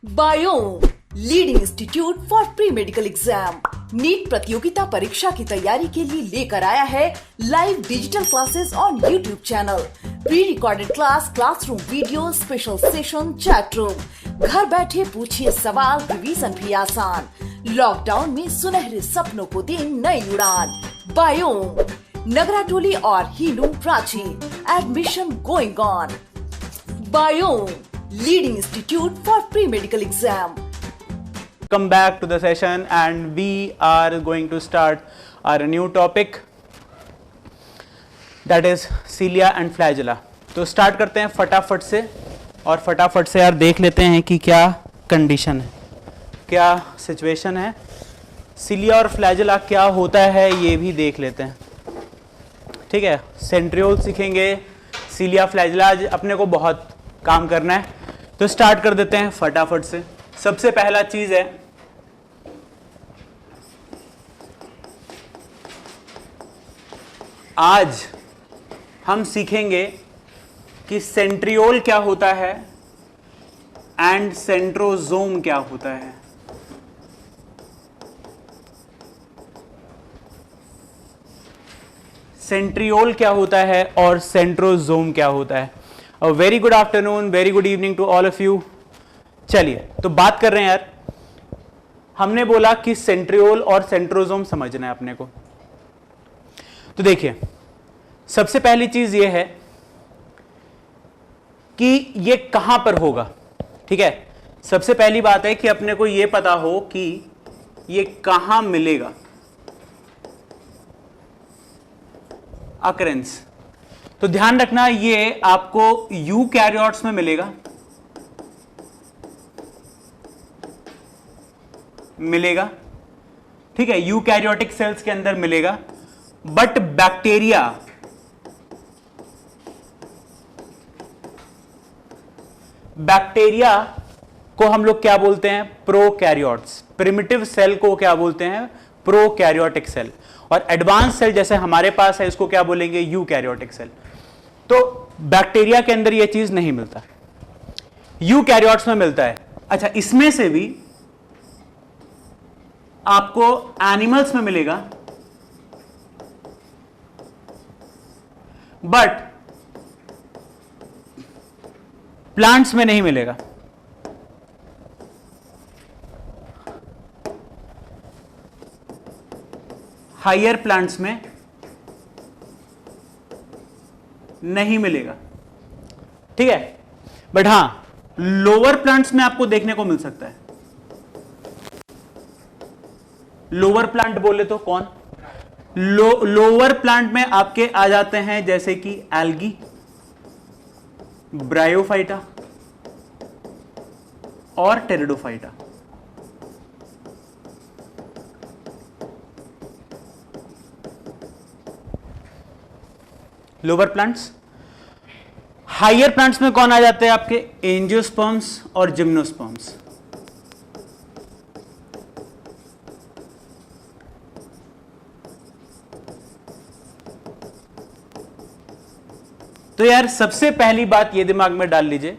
Biome leading institute for pre medical exam NEET प्रतियोगिता परीक्षा की तैयारी के लिए लेकर आया है live digital classes on YouTube channel, pre recorded class, classroom video, special session, chat room. घर बैठे पूछिए सवाल, रिवीजन भी आसान। लॉकडाउन में सुनहरे सपनों को दे नई उड़ान। बायोम नगराटोली और Hilu Ranchi, admission going on. Biome leading institute for pre-medical exam. Come back to the session and we are going to start our new topic, that is cilia and flagella. तो स्टार्ट करते हैं फटाफट से, और फटाफट से यार देख लेते हैं कि क्या कंडीशन है, क्या सिचुएशन है। सिलिया और फ्लैजेला क्या होता है ये भी देख लेते हैं, ठीक है। सेंट्रियोल सीखेंगे, सिलिया फ्लैजेला अपने को बहुत काम करना है, तो स्टार्ट कर देते हैं फटाफट से। सबसे पहला चीज है आज हम सीखेंगे कि सेंट्रियोल क्या होता है एंड सेंट्रोजोम क्या होता है। सेंट्रियोल क्या होता है और सेंट्रोजोम क्या होता है। A very good afternoon, very good evening to all of you. चलिए तो बात कर रहे हैं यार, हमने बोला कि सेंट्रियोल और सेंट्रोजोम समझना है अपने को। तो देखिए सबसे पहली चीज ये है कि ये कहां पर होगा, ठीक है। सबसे पहली बात है कि अपने को ये पता हो कि ये कहां मिलेगा, अकरेंस। तो ध्यान रखना ये आपको यूकैरियोट्स में मिलेगा, ठीक है, यूकैरियोटिक सेल्स के अंदर मिलेगा। बट बैक्टीरिया को हम लोग क्या बोलते हैं, प्रोकैरियोट्स। प्रिमिटिव सेल को क्या बोलते हैं, प्रोकैरियोटिक सेल। और एडवांस सेल जैसे हमारे पास है इसको क्या बोलेंगे, यूकैरियोटिक सेल। तो बैक्टीरिया के अंदर यह चीज नहीं मिलता, यूकैरियोट्स में मिलता है। अच्छा, इसमें से भी आपको एनिमल्स में मिलेगा, बट प्लांट्स में नहीं मिलेगा। हायर प्लांट्स में नहीं मिलेगा, ठीक है। बट हां लोअर प्लांट्स में आपको देखने को मिल सकता है। लोअर प्लांट बोले तो कौन, लोअर प्लांट में आपके आ जाते हैं जैसे कि एल्गी, ब्रायोफाइटा और pteridophyta. Lower plants. Higher plants में कौन आ जाते हैं आपके, एंजियोस्पर्म्स और जिम्नोस्पर्म्स। तो यार सबसे पहली बात ये दिमाग में डाल लीजिए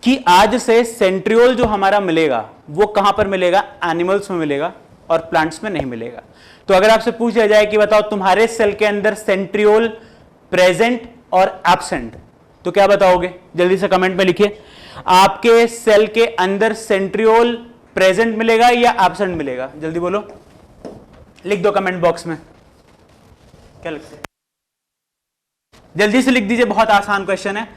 कि आज से सेंट्रियोल जो हमारा मिलेगा वो कहां पर मिलेगा, एनिमल्स में मिलेगा और प्लांट्स में नहीं मिलेगा। तो अगर आपसे पूछ लिया जाए कि बताओ तुम्हारे सेल के अंदर सेंट्रियोल प्रेजेंट और एब्सेंट, तो क्या बताओगे, जल्दी से कमेंट में लिखिए। आपके सेल के अंदर सेंट्रियोल प्रेजेंट मिलेगा या एब्सेंट मिलेगा, जल्दी बोलो, लिख दो कमेंट बॉक्स में। क्या लगता है, जल्दी से लिख दीजिए, बहुत आसान क्वेश्चन है।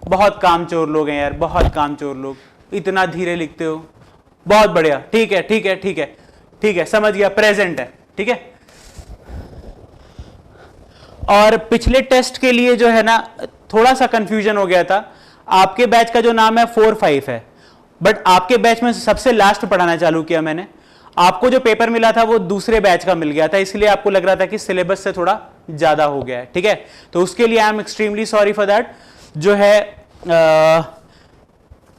बहुत कामचोर लोग हैं यार, बहुत कामचोर लोग, इतना धीरे लिखते हो। बहुत बढ़िया, ठीक है ठीक है ठीक है ठीक है, समझ गया, प्रेजेंट है, ठीक है। और पिछले टेस्ट के लिए जो है ना थोड़ा सा कंफ्यूजन हो गया था। आपके बैच का जो नाम है 4-5 है, बट आपके बैच में सबसे लास्ट पढ़ाना चालू किया मैंने। आपको जो पेपर मिला था वो दूसरे बैच का मिल गया था, इसलिए आपको लग रहा था कि सिलेबस से थोड़ा ज्यादा हो गया है, ठीक है। तो उसके लिए I am extremely sorry for that. जो है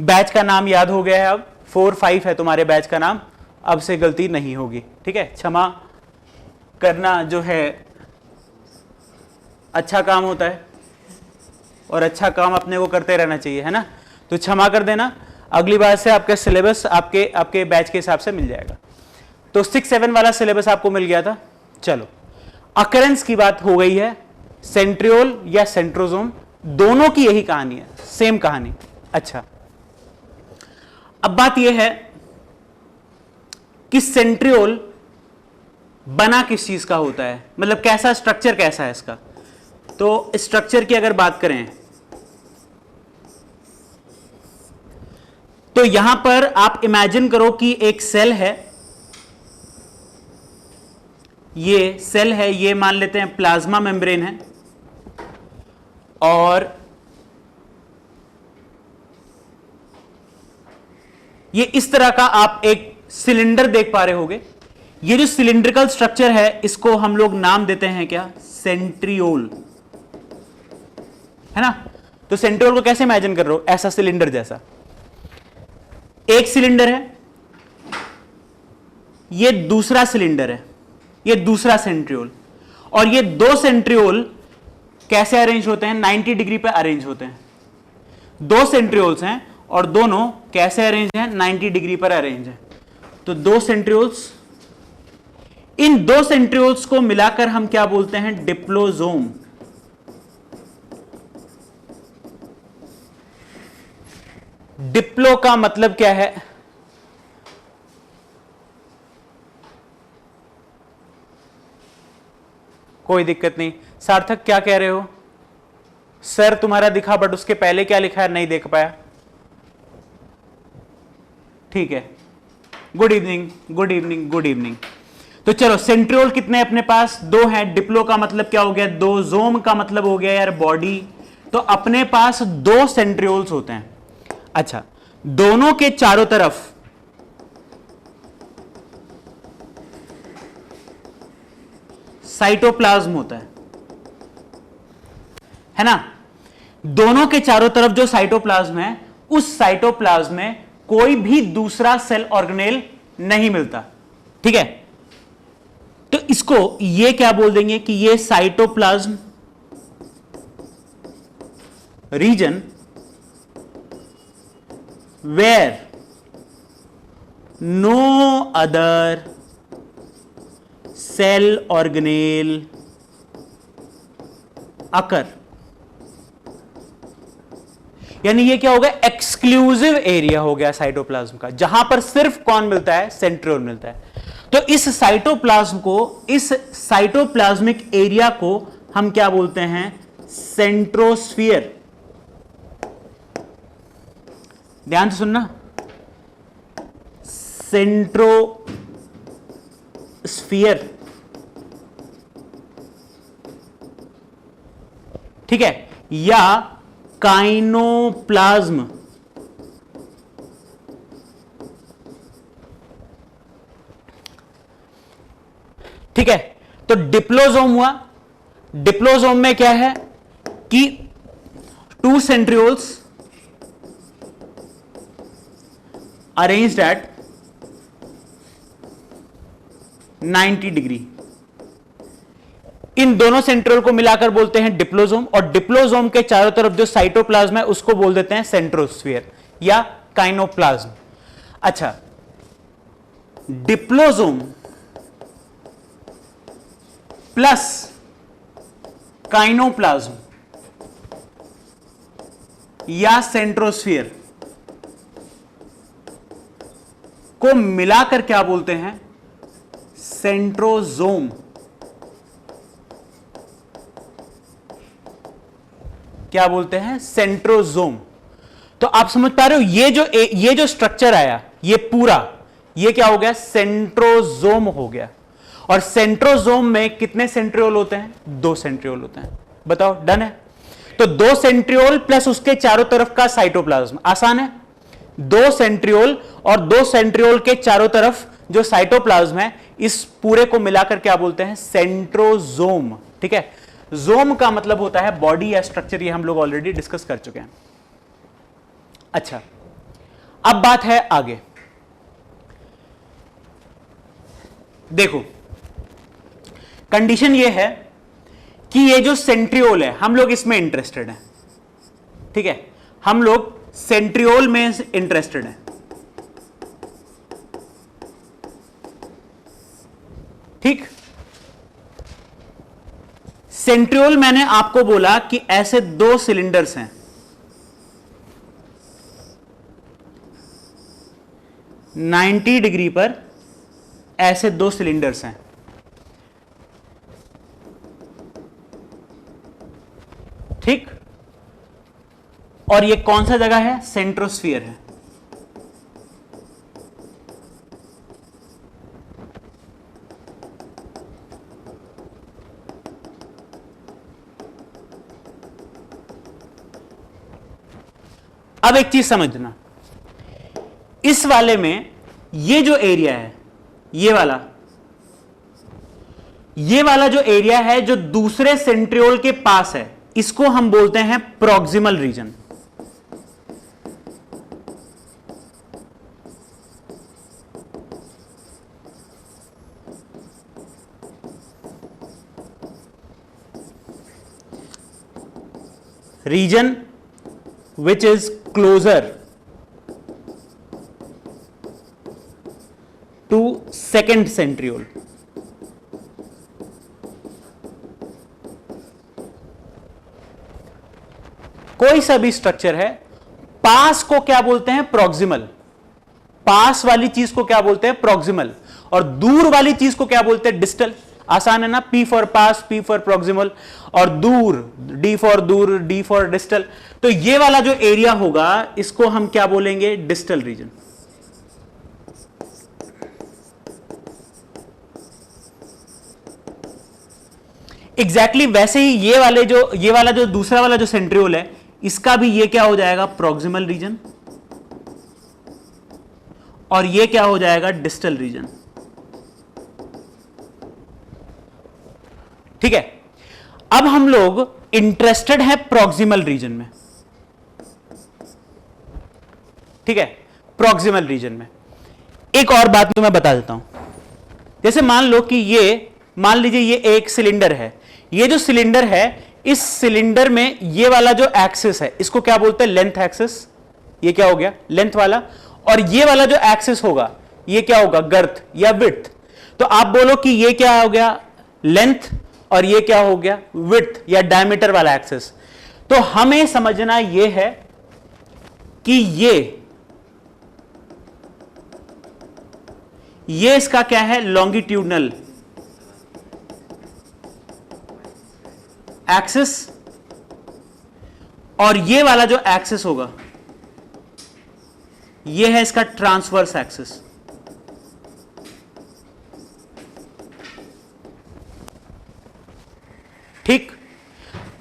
बैच का नाम याद हो गया है, अब 4-5 है तुम्हारे बैच का नाम, अब से गलती नहीं होगी, ठीक है। क्षमा करना जो है अच्छा काम होता है। और अच्छा काम अपने को करते रहना चाहिए, है ना। तो क्षमा कर देना, अगली बार से आपका सिलेबस आपके बैच के हिसाब से मिल जाएगा। तो 6-7 वाला सिलेबस आपको मिल गया था। चलो, अकरेंस की बात हो गई है। सेंट्रियोल या सेंट्रोसोम, दोनों की यही कहानी है, सेम कहानी। अच्छा, अब बात यह है कि सेंट्रियोल बना किस चीज का होता है, मतलब कैसा स्ट्रक्चर कैसा है इसका। तो स्ट्रक्चर की अगर बात करें तो यहां पर आप इमेजिन करो कि एक सेल है, ये सेल है, ये मान लेते हैं प्लाज्मा मेम्ब्रेन है, और ये इस तरह का आप एक सिलेंडर देख पा रहे होगे। ये जो सिलिंड्रिकल स्ट्रक्चर है इसको हम लोग नाम देते हैं क्या, सेंट्रियोल, है ना। तो सेंट्रियोल को कैसे इमेजिन कर रहे हो, ऐसा सिलेंडर जैसा। एक सिलेंडर है, ये दूसरा सिलेंडर है, ये दूसरा सेंट्रियोल, और ये दो सेंट्रियोल कैसे अरेंज होते हैं, 90 डिग्री पे अरेंज होते हैं। दो सेंट्रियोल्स हैं और दोनों कैसे अरेंज हैं, 90 डिग्री पर अरेंज हैं। तो दो सेंट्रियोल्स, इन दो सेंट्रियोल्स को मिलाकर हम क्या बोलते हैं, डिप्लोसोम। डिप्लो का मतलब क्या है, कोई दिक्कत नहीं। सार्थक क्या कह रहे हो, सर तुम्हारा दिखा बट उसके पहले क्या लिखा है नहीं देख पाया। ठीक है, good evening, good evening, good evening. तो चलो, सेंट्रियोल कितने अपने पास, दो हैं। डिप्लो का मतलब क्या हो गया, दो। जोम का मतलब हो गया यार बॉडी। तो अपने पास दो सेंट्रियोल्स होते हैं। अच्छा, दोनों के चारों तरफ साइटोप्लाज्म होता है ना। दोनों के चारों तरफ जो साइटोप्लाज्म है, उस साइटोप्लाज्म में कोई भी दूसरा सेल ऑर्गेनेल नहीं मिलता, ठीक है। तो इसको ये क्या बोल देंगे कि ये cytoplasm region where no other cell organelle occur. यानी ये क्या हो गया, एक्सक्लूसिव एरिया हो गया साइटोप्लाज्म का, जहां पर सिर्फ कौन मिलता है, सेंट्रियोल मिलता है। तो इस साइटोप्लाज्म को, इस साइटोप्लाज्मिक एरिया को हम क्या बोलते हैं, सेंट्रोस्फीयर। ध्यान से सुनना, सेंट्रोस्फीयर, ठीक है, या काइनोप्लाज्म। ठीक है। तो डिप्लोसोम हुआ। डिप्लोसोम में क्या है कि two centrioles arranged at 90 degree, इन दोनों सेंट्रियोल को मिलाकर बोलते हैं डिप्लोसोम, और डिप्लोसोम के चारों तरफ जो साइटोप्लाज्म है उसको बोल देते हैं सेंट्रोस्फीयर या काइनोप्लाज्म। अच्छा, डिप्लोसोम प्लस काइनोप्लाज्म या सेंट्रोस्फीयर को मिलाकर क्या बोलते हैं, सेंट्रोसोम। क्या बोलते हैं, सेंट्रोसोम। तो आप समझ पा रहे हो, ये जो स्ट्रक्चर आया, ये पूरा, ये क्या हो गया, सेंट्रोसोम हो गया। और सेंट्रोसोम में कितने सेंट्रियोल होते हैं, दो सेंट्रियोल होते हैं। बताओ, डन है। तो दो सेंट्रियोल प्लस उसके चारों तरफ का साइटोप्लाज्म, आसान है। दो सेंट्रियोल और दो सेंट्रियोल के चारों तरफ जो साइटोप्लाज्म है, इस पूरे को मिलाकर क्या बोलते हैं, सेंट्रोसोम। ठीक है। जोम का मतलब होता है बॉडी या स्ट्रक्चर, ये हम लोग ऑलरेडी डिस्कस कर चुके हैं। अच्छा, अब बात है आगे। देखो, कंडीशन ये है कि ये जो सेंट्रियोल है, हम लोग इसमें इंटरेस्टेड हैं। ठीक है, हम लोग सेंट्रियोल में इंटरेस्टेड हैं। ठीक, सेंट्रियोल मैंने आपको बोला कि ऐसे दो सिलेंडर्स हैं, 90 डिग्री पर ऐसे दो सिलेंडर्स हैं। ठीक, और ये कौन सा जगह है? सेंट्रोस्फीयर है। अब एक चीज समझना, इस वाले में ये जो एरिया है, ये वाला जो एरिया है जो दूसरे सेंट्रियोल के पास है, इसको हम बोलते हैं proximal region. Region which is closer to second centriole। कोई सा भी स्ट्रक्चर है, पास को क्या बोलते हैं? प्रॉक्सिमल। पास वाली चीज को क्या बोलते हैं? प्रॉक्सिमल। और दूर वाली चीज को क्या बोलते हैं? डिस्टल। आसान है ना, P for pass, P for proximal, और दूर D फॉर दूर, D फॉर डिस्टल। तो ये वाला जो एरिया होगा इसको हम क्या बोलेंगे? Distal reason. एग्जैक्टली वैसे ही ये वाला जो दूसरा वाला जो सेंट्रियोल है, इसका भी ये क्या हो जाएगा? प्रॉक्सिमल रीजन, और ये क्या हो जाएगा? Distal region. ठीक है, अब हम लोग इंटरेस्टेड है प्रॉक्सिमल रीजन में। ठीक है, प्रॉक्सिमल रीजन में एक और बात तो मैं बता देता हूं। जैसे मान लीजिए ये एक सिलेंडर है। ये जो सिलेंडर है, इस सिलेंडर में ये वाला जो एक्सिस है, इसको क्या बोलते हैं? Length axis. ये क्या हो गया? लेंथ वाला। और ये वाला जो एक्सिस होगा, ये क्या होगा? गर्थ या विड्थ। तो आप बोलो कि ये क्या हो गया? लेंथ, और ये क्या हो गया? विड्थ या डायमीटर वाला एक्सिस। तो हमें समझना ये है कि ये इसका क्या है? लॉन्गिट्यूडनल एक्सिस, और ये वाला जो एक्सिस होगा, ये है इसका ट्रांसवर्स एक्सिस। ठीक,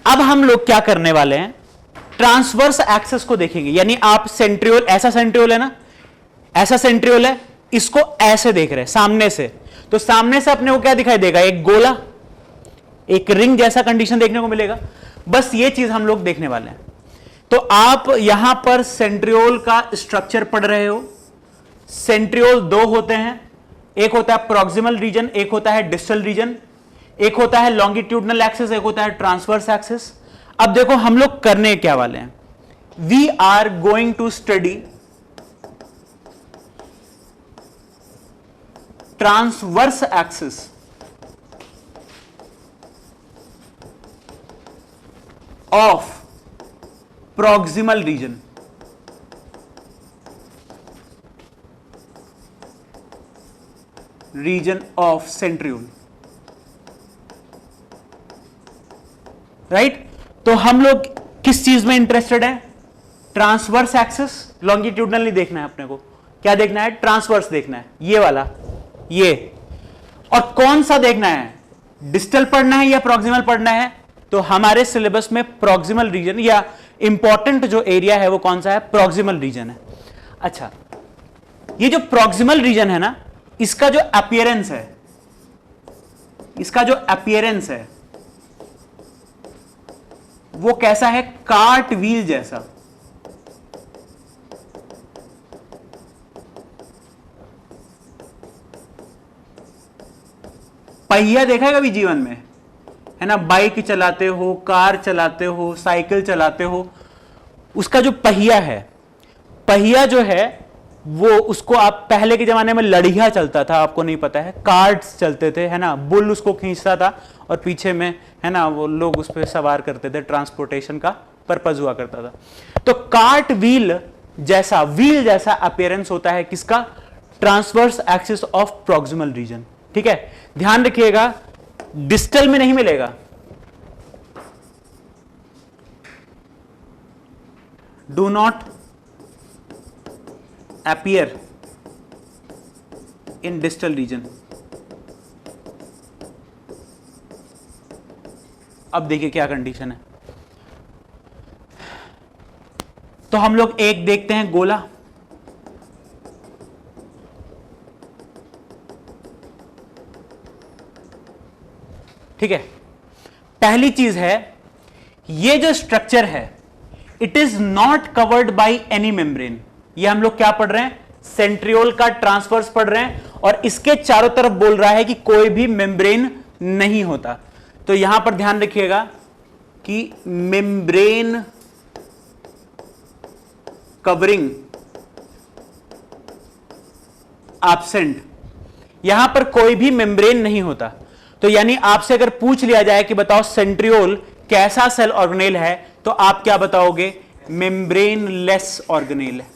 अब हम लोग क्या करने वाले हैं? ट्रांसवर्स एक्सिस को देखेंगे। यानी आप सेंट्रियोल, ऐसा सेंट्रियोल है ना, ऐसा सेंट्रियोल है, इसको ऐसे देख रहे हैं सामने से, तो सामने से अपने को क्या दिखाई देगा? एक गोला, एक रिंग जैसा कंडीशन देखने को मिलेगा। बस ये चीज हम लोग देखने वाले हैं। तो आप यहां पर सेंट्रियोल का स्ट्रक्चर पढ़ रहे हो। सेंट्रियोल दो होते हैं, एक होता है प्रॉक्सिमल रीजन, एक होता है डिस्टल रीजन। एक होता है लॉन्गिट्यूडनल एक्सिस, एक होता है ट्रांसवर्स एक्सिस। अब देखो हम लोग करने क्या वाले हैं। We are going to study transverse axis of proximal region. Region of centriole. Right, तो हम लोग किस चीज में इंटरेस्टेड है? Transverse axis. लॉन्गिट्यूडनल नहीं देखना है अपने को, क्या देखना है? ट्रांसवर्स देखना है, ये वाला, ये। और कौन सा देखना है? डिस्टल पढ़ना है या प्रॉक्सिमल पढ़ना है? तो हमारे सिलेबस में प्रॉक्सिमल रीजन या इंपॉर्टेंट जो एरिया है वो कौन सा है? प्रॉक्सिमल रीजन है। अच्छा, ये जो प्रॉक्सिमल रीजन है ना, इसका जो अपीयरेंस है, वो कैसा है? कार्ट व्हील जैसा। पहिया देखा है कभी जीवन में? है ना, बाइक चलाते हो, कार चलाते हो, साइकिल चलाते हो, उसका जो पहिया है, पहिया जो है वो, उसको आप पहले के जमाने में लड़िया चलता था, आपको नहीं पता है, कार्ड्स चलते थे, है ना, बुल उसको खींचता था और पीछे में, है ना, वो लोग उस पर सवार करते थे, ट्रांसपोर्टेशन का पर्पज हुआ करता था। तो कार्ट व्हील जैसा अपीयरेंस होता है किसका? Transverse axis of proximal region. ठीक है, ध्यान रखिएगा, डिस्टल में नहीं मिलेगा, do not appear in distal region। अब देखिए क्या कंडीशन है। तो हम लोग एक देखते हैं गोला, ठीक है। पहली चीज है, ये जो स्ट्रक्चर है it is not covered by any membrane. ये हम लोग क्या पढ़ रहे हैं? सेंट्रियोल का ट्रांसवर्स पढ़ रहे हैं, और इसके चारों तरफ बोल रहा है कि कोई भी मेम्ब्रेन नहीं होता। तो यहां पर ध्यान रखिएगा कि मेम्ब्रेन कवरिंग एब्सेंट, यहां पर कोई भी मेम्ब्रेन नहीं होता। तो यानी आपसे अगर पूछ लिया जाए कि बताओ सेंट्रियोल कैसा सेल ऑर्गेनेल है, तो आप क्या बताओगे? मेम्ब्रेन लेस ऑर्गेनेल है।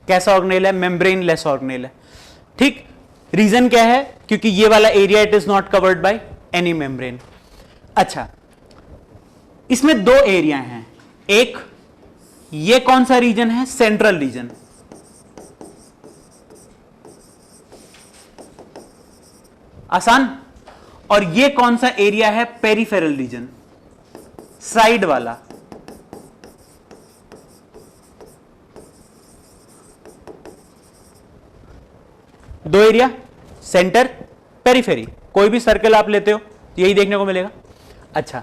कैसा ऑर्गेनेल है? मेम्ब्रेन लेस ऑर्गेनेल है। ठीक, रीजन क्या है? क्योंकि ये वाला area it is not covered by any membrane. अच्छा, इसमें दो एरिया हैं, एक ये कौन सा रीजन है? Central region. आसान। और ये कौन सा एरिया है? पेरिफेरल रीजन, साइड वाला। दो एरिया, सेंटर, पेरिफेरी। कोई भी सर्कल आप लेते हो यही देखने को मिलेगा। अच्छा,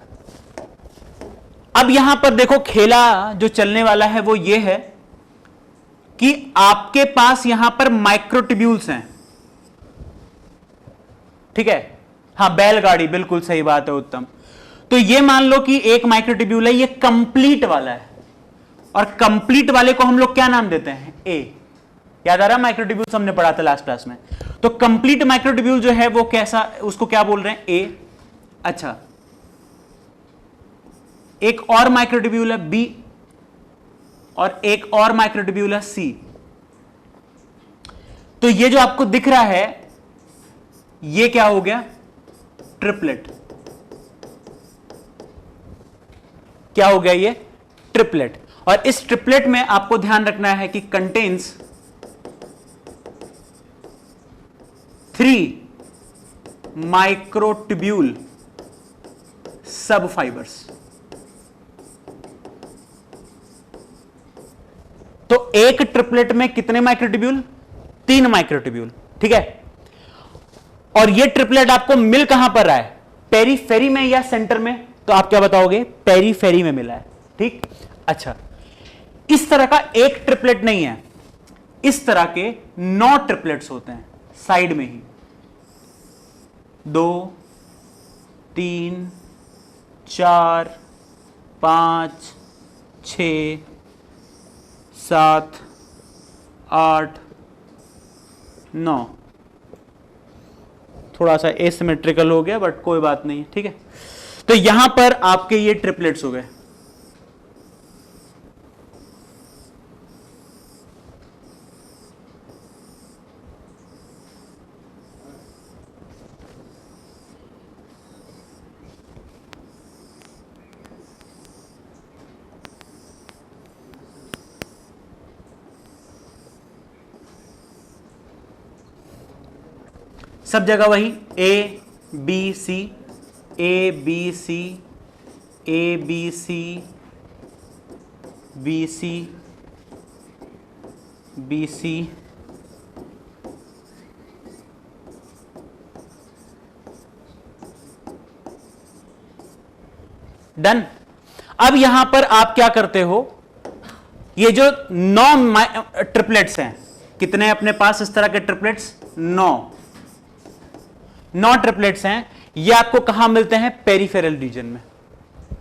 अब यहां पर देखो खेला जो चलने वाला है वो ये है कि आपके पास यहां पर माइक्रोट्यूब्यूल्स हैं, ठीक है। हाँ, बैलगाड़ी, बिल्कुल सही बात है उत्तम। तो ये मान लो कि एक माइक्रोट्यूब्यूल है, ये कंप्लीट वाला है, और कंप्लीट वाले को हम लोग क्या नाम देते हैं? ए। याद आ रहा है? माइक्रोट्यूब्यूल्स हमने पढ़ा था लास्ट क्लास में। तो कंप्लीट माइक्रोट्यूब्यूल जो है वो कैसा, उसको क्या बोल रहे हैं? ए। अच्छा, एक और माइक्रोट्यूब्यूल है बी, और एक और माइक्रोट्यूब्यूल है सी। तो ये जो आपको दिख रहा है ये क्या हो गया? ट्रिपलेट। क्या हो गया ये? ट्रिपलेट। और इस ट्रिपलेट में आपको ध्यान रखना है कि कंटेन्स 3 माइक्रोट्यूब्यूल सब फाइबर्स। तो एक ट्रिपलेट में कितने माइक्रोट्यूब्यूल? 3 माइक्रोट्यूब्यूल, ठीक है। और ये ट्रिपलेट आपको मिल कहां पर रहा है? पेरीफेरी में या सेंटर में? तो आप क्या बताओगे? पेरीफेरी में मिला है, ठीक। अच्छा, इस तरह का एक ट्रिपलेट नहीं है, इस तरह के 9 ट्रिपलेट्स होते हैं साइड में ही। 2 3 4 5 6 7 8 9। थोड़ा सा एसिमेट्रिकल हो गया बट कोई बात नहीं, ठीक है। तो यहां पर आपके ये ट्रिपलेट्स हो गए। सब जगह वही A B C, A B C, A B C, B C, B C, done. अब यहां पर आप क्या करते हो? ये जो 9 ट्रिपलेट्स हैं, कितने अपने पास इस तरह के ट्रिपलेट्स? 9। 9 ट्रिपलेट्स हैं, ये आपको कहां मिलते हैं? पेरिफेरल रीजन में,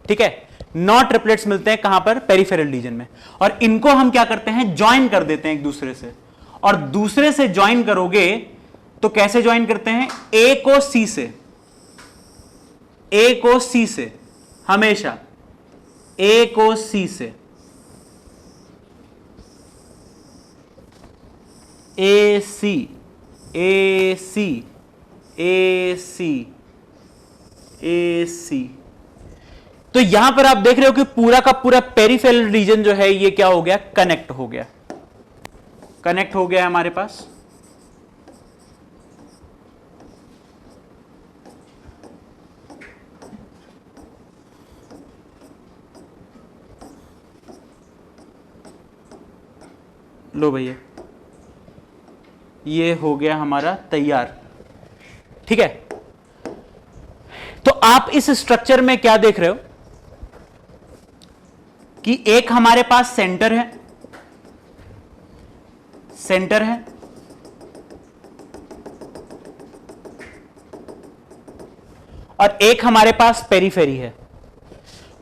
ठीक है। 9 ट्रिपलेट्स मिलते हैं कहां पर? पेरिफेरल रीजन में। और इनको हम क्या करते हैं? ज्वाइन कर देते हैं एक दूसरे से। और दूसरे से ज्वाइन करोगे तो कैसे ज्वाइन करते हैं? ए को सी से, ए को सी से, हमेशा ए को सी से, ए सी, ए सी, ए सी, ए सी। तो यहां पर आप देख रहे हो कि पूरा का पूरा पेरिफेरल रीजन जो है ये क्या हो गया? कनेक्ट हो गया, कनेक्ट हो गया है हमारे पास। लो भैया, ये हो गया हमारा तैयार, ठीक है। तो आप इस स्ट्रक्चर में क्या देख रहे हो कि एक हमारे पास सेंटर है, सेंटर है, और एक हमारे पास पेरिफेरी है।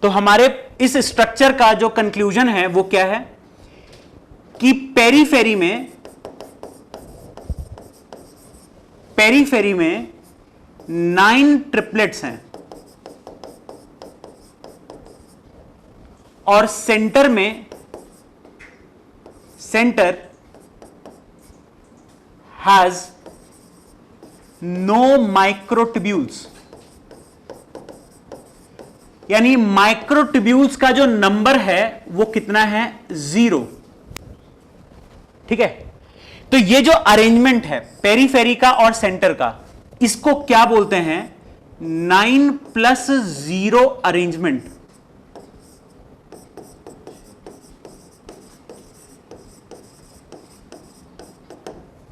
तो हमारे इस स्ट्रक्चर का जो कंक्लूजन है वो क्या है कि पेरिफेरी में 9 ट्रिपलेट्स हैं और सेंटर हैज नो माइक्रोट्यूब्यूल्स, यानी माइक्रोट्यूब्यूल्स का जो नंबर है वो कितना है? 0, ठीक है। तो ये जो अरेंजमेंट है पेरिफेरी का और सेंटर का, इसको क्या बोलते हैं? 9+0 अरेंजमेंट।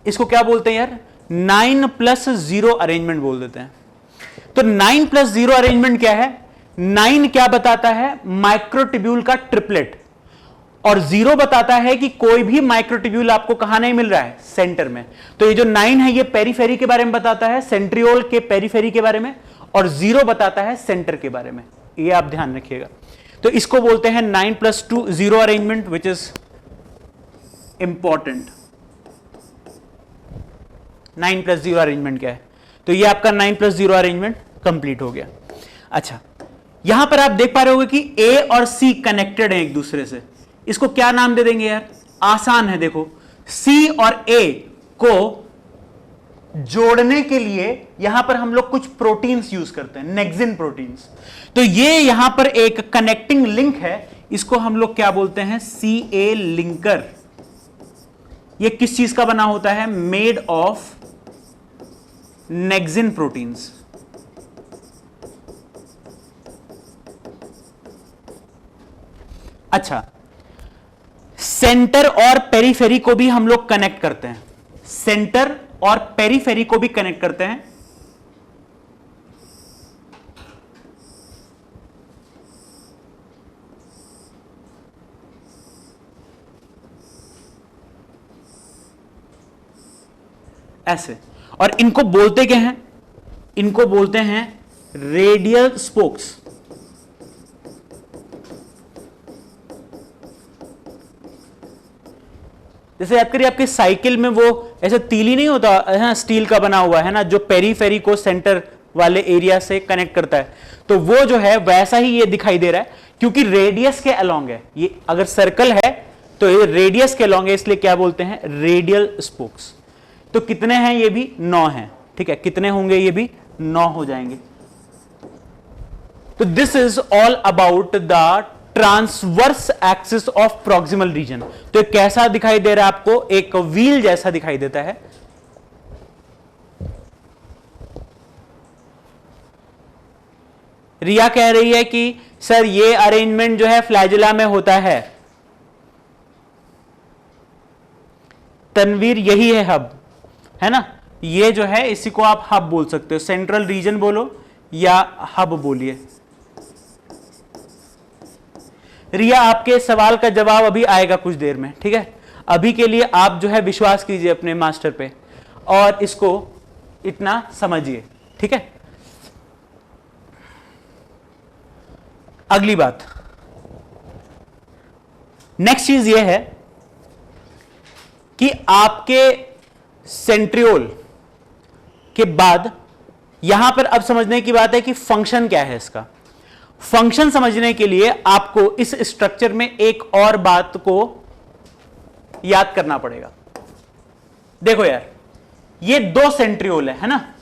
इसको क्या बोलते हैं यार? 9+0 अरेंजमेंट बोल देते हैं। तो 9+0 अरेंजमेंट क्या है? 9 क्या बताता है? माइक्रोट्यूब्यूल का ट्रिपलेट, और 0 बताता है कि कोई भी माइक्रोट्यूब्यूल आपको कहां नहीं मिल रहा है? सेंटर में। तो ये जो 9 है ये पेरिफेरी के बारे में बताता है, सेंट्रियोल के पेरिफेरी के बारे में, और 0 बताता है सेंटर के बारे में। ये आप ध्यान रखिएगा। तो इसको बोलते हैं 9+0 arrangement, which is important. 9+0 arrangement क्या है? तो ये आपका 9+0 अरेंजमेंट कंप्लीट हो गया। अच्छा, यहां पर आप देख पा रहे होगे कि ए और सी कनेक्टेड है एक दूसरे से। इसको क्या नाम दे देंगे यार? आसान है, देखो, सी और ए को जोड़ने के लिए यहां पर हम लोग कुछ प्रोटीन्स यूज करते हैं, नेक्सिन प्रोटीन्स। तो ये यहां पर एक कनेक्टिंग लिंक है, इसको हम लोग क्या बोलते हैं? CA linker. ये किस चीज का बना होता है? Made of nexin proteins. अच्छा, सेंटर और पेरिफेरी को भी हम लोग कनेक्ट करते हैं, सेंटर और पेरिफेरी को भी कनेक्ट करते हैं। ऐसे, और इनको बोलते क्या हैं? इनको बोलते हैं रेडियल स्पोक्स। जैसे याद करिए, आपके साइकिल में वो ऐसा तीली नहीं होता है, स्टील का बना हुआ है ना, जो पेरीफेरी को सेंटर वाले एरिया से कनेक्ट करता है। तो वो जो है वैसा ही ये दिखाई दे रहा है, क्योंकि रेडियस के अलोंग है। ये अगर सर्कल है तो ये रेडियस के अलोंग है, इसलिए क्या बोलते हैं? Radial spokes. तो कितने हैं? ये भी 9 हैं, ठीक है। कितने होंगे? ये भी 9 हो जाएंगे। तो this is all about the transverse axis of proximal region. तो कैसा दिखाई दे रहा है आपको? एक व्हील जैसा दिखाई देता है। रिया कह रही है कि सर ये अरेंजमेंट जो है फ्लैजिला में होता है। तनवीर, यही है हब, है ना? ये जो है इसी को आप हब बोल सकते हो, सेंट्रल रीजन बोलो या हब बोलिए। रिया, आपके सवाल का जवाब अभी आएगा कुछ देर में, ठीक है। अभी के लिए आप जो है विश्वास कीजिए अपने मास्टर पे और इसको इतना समझिए, ठीक है। अगली बात, नेक्स्ट चीज यह है कि आपके सेंट्रियोल के बाद यहां पर अब समझने की बात है कि फंक्शन क्या है इसका। फंक्शन समझने के लिए आपको इस स्ट्रक्चर में एक और बात को याद करना पड़ेगा। देखो यार, ये दो सेंट्रियोल है ना,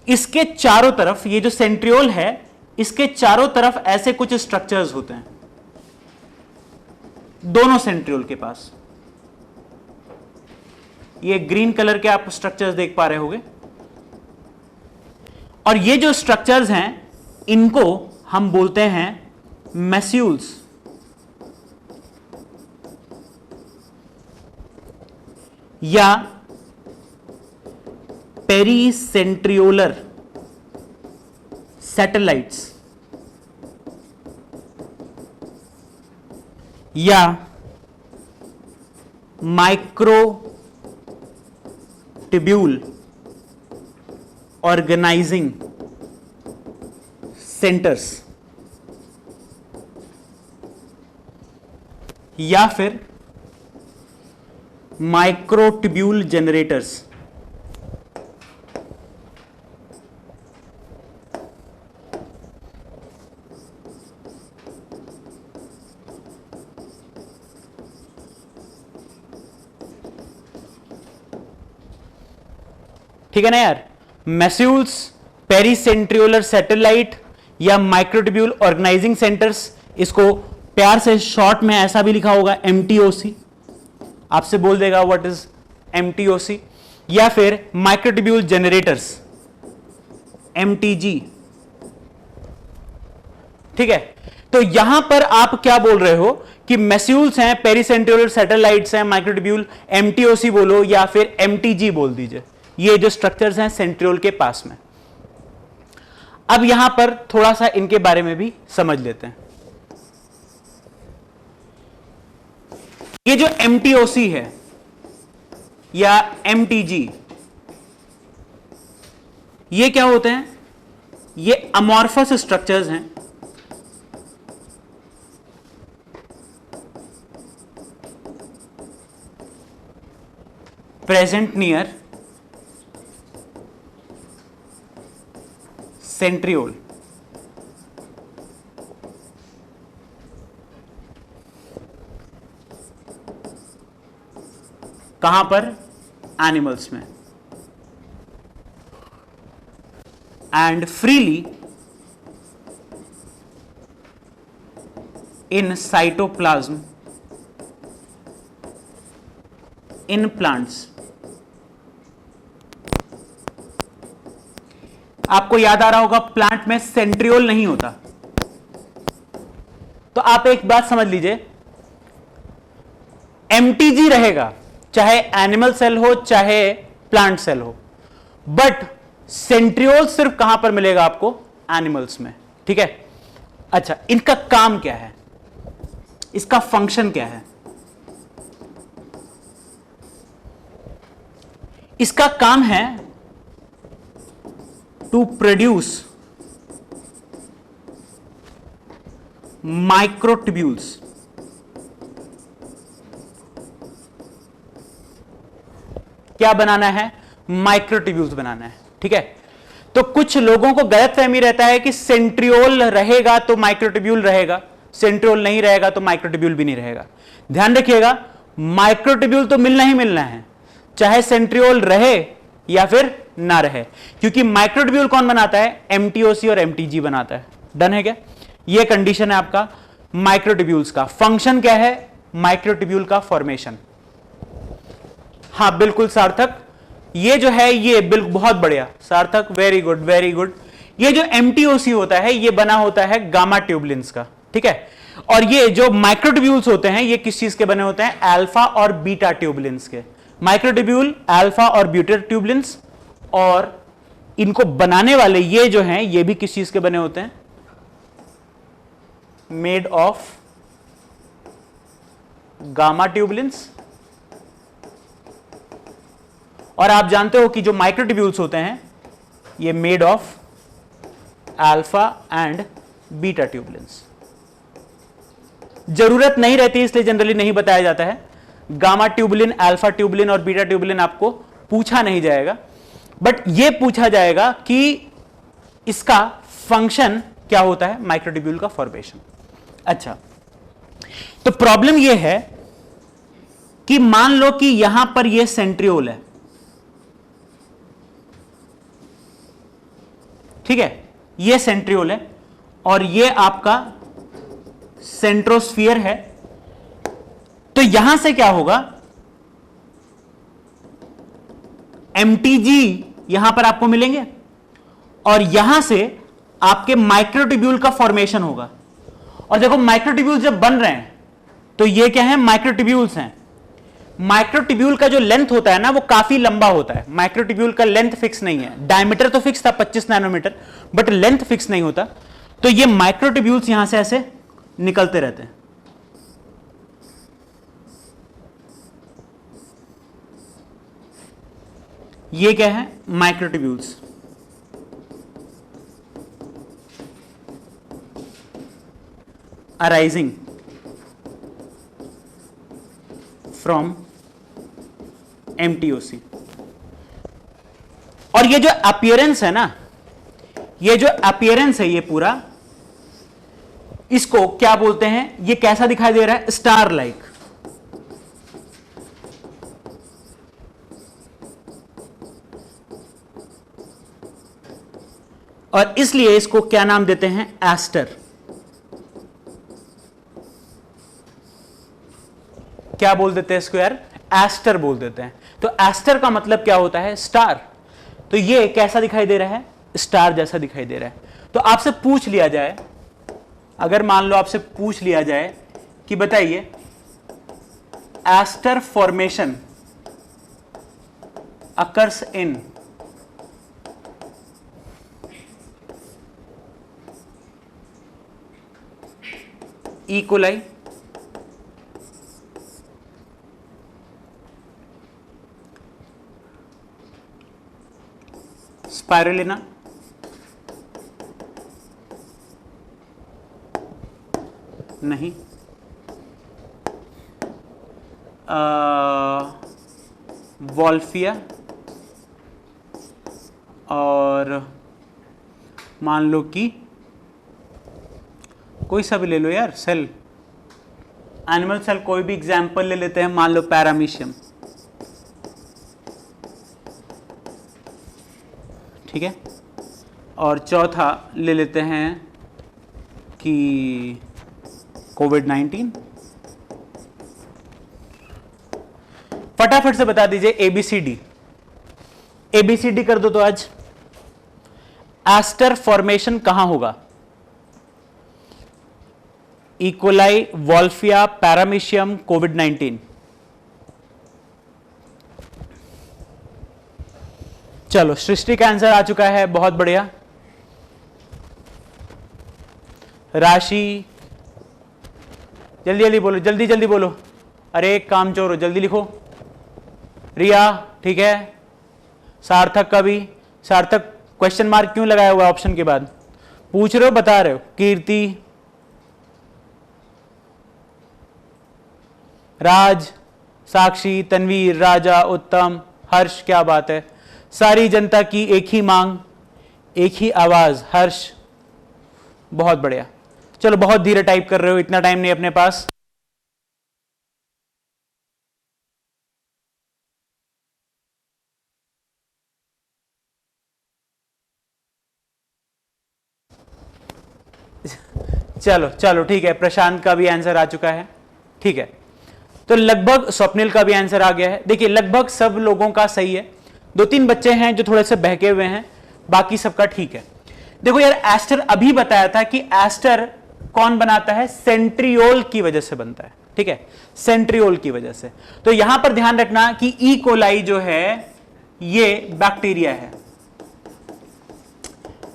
इसके चारों तरफ, ये जो सेंट्रियोल है इसके चारों तरफ ऐसे कुछ स्ट्रक्चर्स होते हैं दोनों सेंट्रियोल के पास। ये ग्रीन कलर के आप स्ट्रक्चर्स देख पा रहे होंगे, और ये जो स्ट्रक्चर्स हैं इनको हम बोलते हैं मैस्यूल्स या पेरीसेंट्रियोलर सैटेलाइट्स या माइक्रोट्यूब्यूल ऑर्गेनाइजिंग सेंटर्स या फिर माइक्रोट्यूब्यूल जनरेटर्स। ठीक है ना यार, मैस्यूल्स, पेरीसेंट्रियोलर सैटेलाइट या माइक्रोट्यूब्यूल ऑर्गेनाइजिंग सेंटर्स, इसको प्यार से शॉर्ट में ऐसा भी लिखा होगा एमटीओसी, आपसे बोल देगा व्हाट इज एमटीओसी, या फिर माइक्रोट्यूब्यूल जनरेटर्स एमटीजी। ठीक है, तो यहां पर आप क्या बोल रहे हो कि मैस्यूल्स हैं, पेरीसेंट्रियोलर सैटेलाइट्स हैं, माइक्रोट्यूब्यूल, एमटीओसी बोलो या फिर एमटीजी बोल दीजिए, ये जो स्ट्रक्चर्स हैं सेंट्रियोल के पास में। अब यहां पर थोड़ा सा इनके बारे में भी समझ लेते हैं। ये जो एमटीओसी है या एमटीजी, ये क्या होते हैं? ये अमॉर्फस स्ट्रक्चर्स हैं प्रेजेंट नियर सेंट्रियोल। कहां पर? एनिमल्स में। And freely in cytoplasm in plants. आपको याद आ रहा होगा प्लांट में सेंट्रियोल नहीं होता, तो आप एक बात समझ लीजिए, एमटीजी रहेगा चाहे एनिमल सेल हो चाहे प्लांट सेल हो, बट सेंट्रियोल सिर्फ कहां पर मिलेगा आपको? एनिमल्स में। ठीक है, अच्छा, इनका काम क्या है, इसका फंक्शन क्या है? इसका काम है टू प्रोड्यूस माइक्रोट्यूब्यूल्स। क्या बनाना है? माइक्रोट्यूब्यूल्स बनाना है। ठीक है, तो कुछ लोगों को गलतफहमी रहता है कि सेंट्रियोल रहेगा तो माइक्रोट्यूब्यूल रहेगा, सेंट्रियोल नहीं रहेगा तो माइक्रोट्यूब्यूल भी नहीं रहेगा। ध्यान रखिएगा, माइक्रोट्यूब्यूल तो मिलना ही मिलना है, चाहे सेंट्रियोल रहे या फिर ना रहे, क्योंकि माइक्रोट्यूब्यूल कौन बनाता है? एमटीओसी और एमटीजी बनाता है। डन है क्या? यह कंडीशन है आपका माइक्रोट्यूब्यूल्स का। फंक्शन क्या है? माइक्रोट्यूब्यूल का फॉर्मेशन। हाँ बिल्कुल सार्थक, ये जो है ये बिल्कुल बहुत बढ़िया सार्थक, वेरी गुड वेरी गुड। ये जो एमटीओसी होता है ये बना होता है गामा ट्यूबलिन्स का। ठीक है, और ये जो माइक्रोट्यूब्यूल्स होते हैं ये किस चीज के बने होते हैं? अल्फा और बीटा ट्यूबलिन्स के। माइक्रोट्यूब्यूल अल्फा और बीटा ट्यूबलिन्स, और इनको बनाने वाले ये जो हैं ये भी किस चीज के बने होते हैं? Made of gamma tubulins. और आप जानते हो कि जो माइक्रोट्यूब्यूल्स होते हैं ये made of alpha and beta tubulins. जरूरत नहीं रहती इसलिए जनरली नहीं बताया जाता है। गामा ट्यूबुलिन, अल्फा ट्यूबुलिन और बीटा ट्यूबुलिन आपको पूछा नहीं जाएगा, बट यह पूछा जाएगा कि इसका फंक्शन क्या होता है, माइक्रोट्यूब्यूल का फॉर्मेशन। अच्छा, तो प्रॉब्लम यह है कि मान लो कि यहां पर यह सेंट्रियोल है, ठीक है, यह सेंट्रियोल है और यह आपका सेंट्रोस्फियर है। तो यहां से क्या होगा, एमटीजी यहां पर आपको मिलेंगे और यहां से आपके माइक्रोट्यूब्यूल का फॉर्मेशन होगा। और देखो माइक्रोट्यूब्यूल जब बन रहे हैं तो ये क्या है, माइक्रोट्यूब्यूल्स हैं। माइक्रोट्यूब्यूल का जो लेंथ होता है ना वो काफी लंबा होता है। माइक्रोट्यूब्यूल का लेंथ फिक्स नहीं है, डायमीटर तो फिक्स था 25 नैनोमीटर, बट लेंथ फिक्स नहीं होता। तो ये माइक्रोट्यूब्यूल्स यहां से ऐसे निकलते रहते हैं। ये क्या है, माइक्रोट्यूब्यूल्स। Arising from MTOC। और ये जो अपीयरेंस है ना, ये जो अपीयरेंस है ये पूरा, इसको क्या बोलते हैं, ये कैसा दिखाई दे रहा है, स्टार लाइक। और इसलिए इसको क्या नाम देते हैं, एस्टर। क्या बोल देते हैं इसको यार, एस्टर बोल देते हैं। तो एस्टर का मतलब क्या होता है, स्टार। तो ये कैसा दिखाई दे रहा है, स्टार जैसा दिखाई दे रहा है। तो आपसे पूछ लिया जाए, अगर मान लो आपसे पूछ लिया जाए कि बताइए aster formation occurs in E coli, spirulina, नहीं, वॉल्फिया, और मान लो कि कोई सा भी ले लो यार सेल, एनिमल सेल कोई भी एग्जाम्पल ले लेते हैं, मान लो पैरामीशियम, ठीक है। और चौथा ले लेते हैं कि कोविड-19। फटाफट से बता दीजिए ABCD, ABCD कर दो तो आज एस्टर फॉर्मेशन कहां होगा, इकोलाई, वॉल्फिया, पैरामीशियम, कोविड-19। चलो सृष्टि का आंसर आ चुका है, बहुत बढ़िया। राशि, जल्दी जल्दी बोलो, जल्दी जल्दी बोलो, अरे काम चोर हो, जल्दी लिखो। रिया, ठीक है। सार्थक का भी, सार्थक क्वेश्चन मार्क क्यों लगाया हुआ ऑप्शन के बाद, पूछ रहे हो बता रहे हो। कीर्ति, राज, साक्षी, तनवीर, राजा, उत्तम, हर्ष, क्या बात है। सारी जनता की एक ही मांग, एक ही आवाज, हर्ष, बहुत बढ़िया। चलो बहुत धीरे टाइप कर रहे हो, इतना टाइम नहीं अपने पास। चलो चलो ठीक है, प्रशांत का भी आंसर आ चुका है, ठीक है। तो लगभग स्वप्निल का भी आंसर आ गया है। देखिए लगभग सब लोगों का सही है, 2-3 बच्चे हैं जो थोड़े से बहके हुए हैं, बाकी सबका ठीक है। देखो यार एस्टर अभी बताया था कि एस्टर कौन बनाता है, सेंट्रियोल की वजह से बनता है, ठीक है, सेंट्रियोल की वजह से। तो यहां पर ध्यान रखना कि ई कोलाई जो है ये बैक्टीरिया है,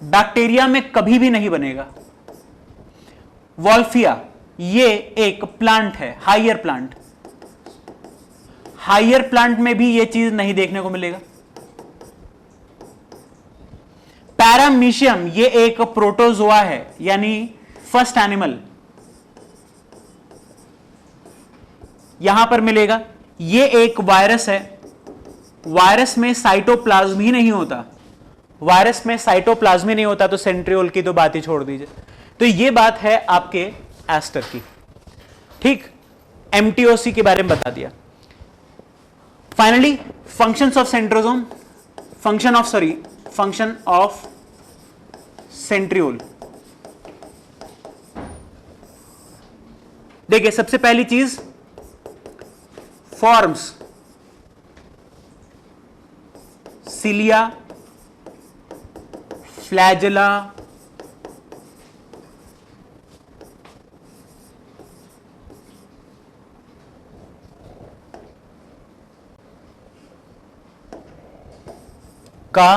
बैक्टीरिया में कभी भी नहीं बनेगा। वॉल्फिया ये एक प्लांट है, हायर प्लांट, हायर प्लांट में भी ये चीज नहीं देखने को मिलेगा। पैरामीशियम ये एक प्रोटोजोआ है, यानी फर्स्ट एनिमल, यहां पर मिलेगा। ये एक वायरस है, वायरस में साइटोप्लाज्म ही नहीं होता, वायरस में साइटोप्लाज्म ही नहीं होता, तो सेंट्रियोल की तो बात ही छोड़ दीजिए। तो ये बात है आपके एस्टर की। ठीक, एमटीओसी के बारे में बता दिया। Finally functions of centrosome, function of centriole. देखिए, सबसे पहली चीज फॉर्म्स सिलिया, फ्लैजेला, का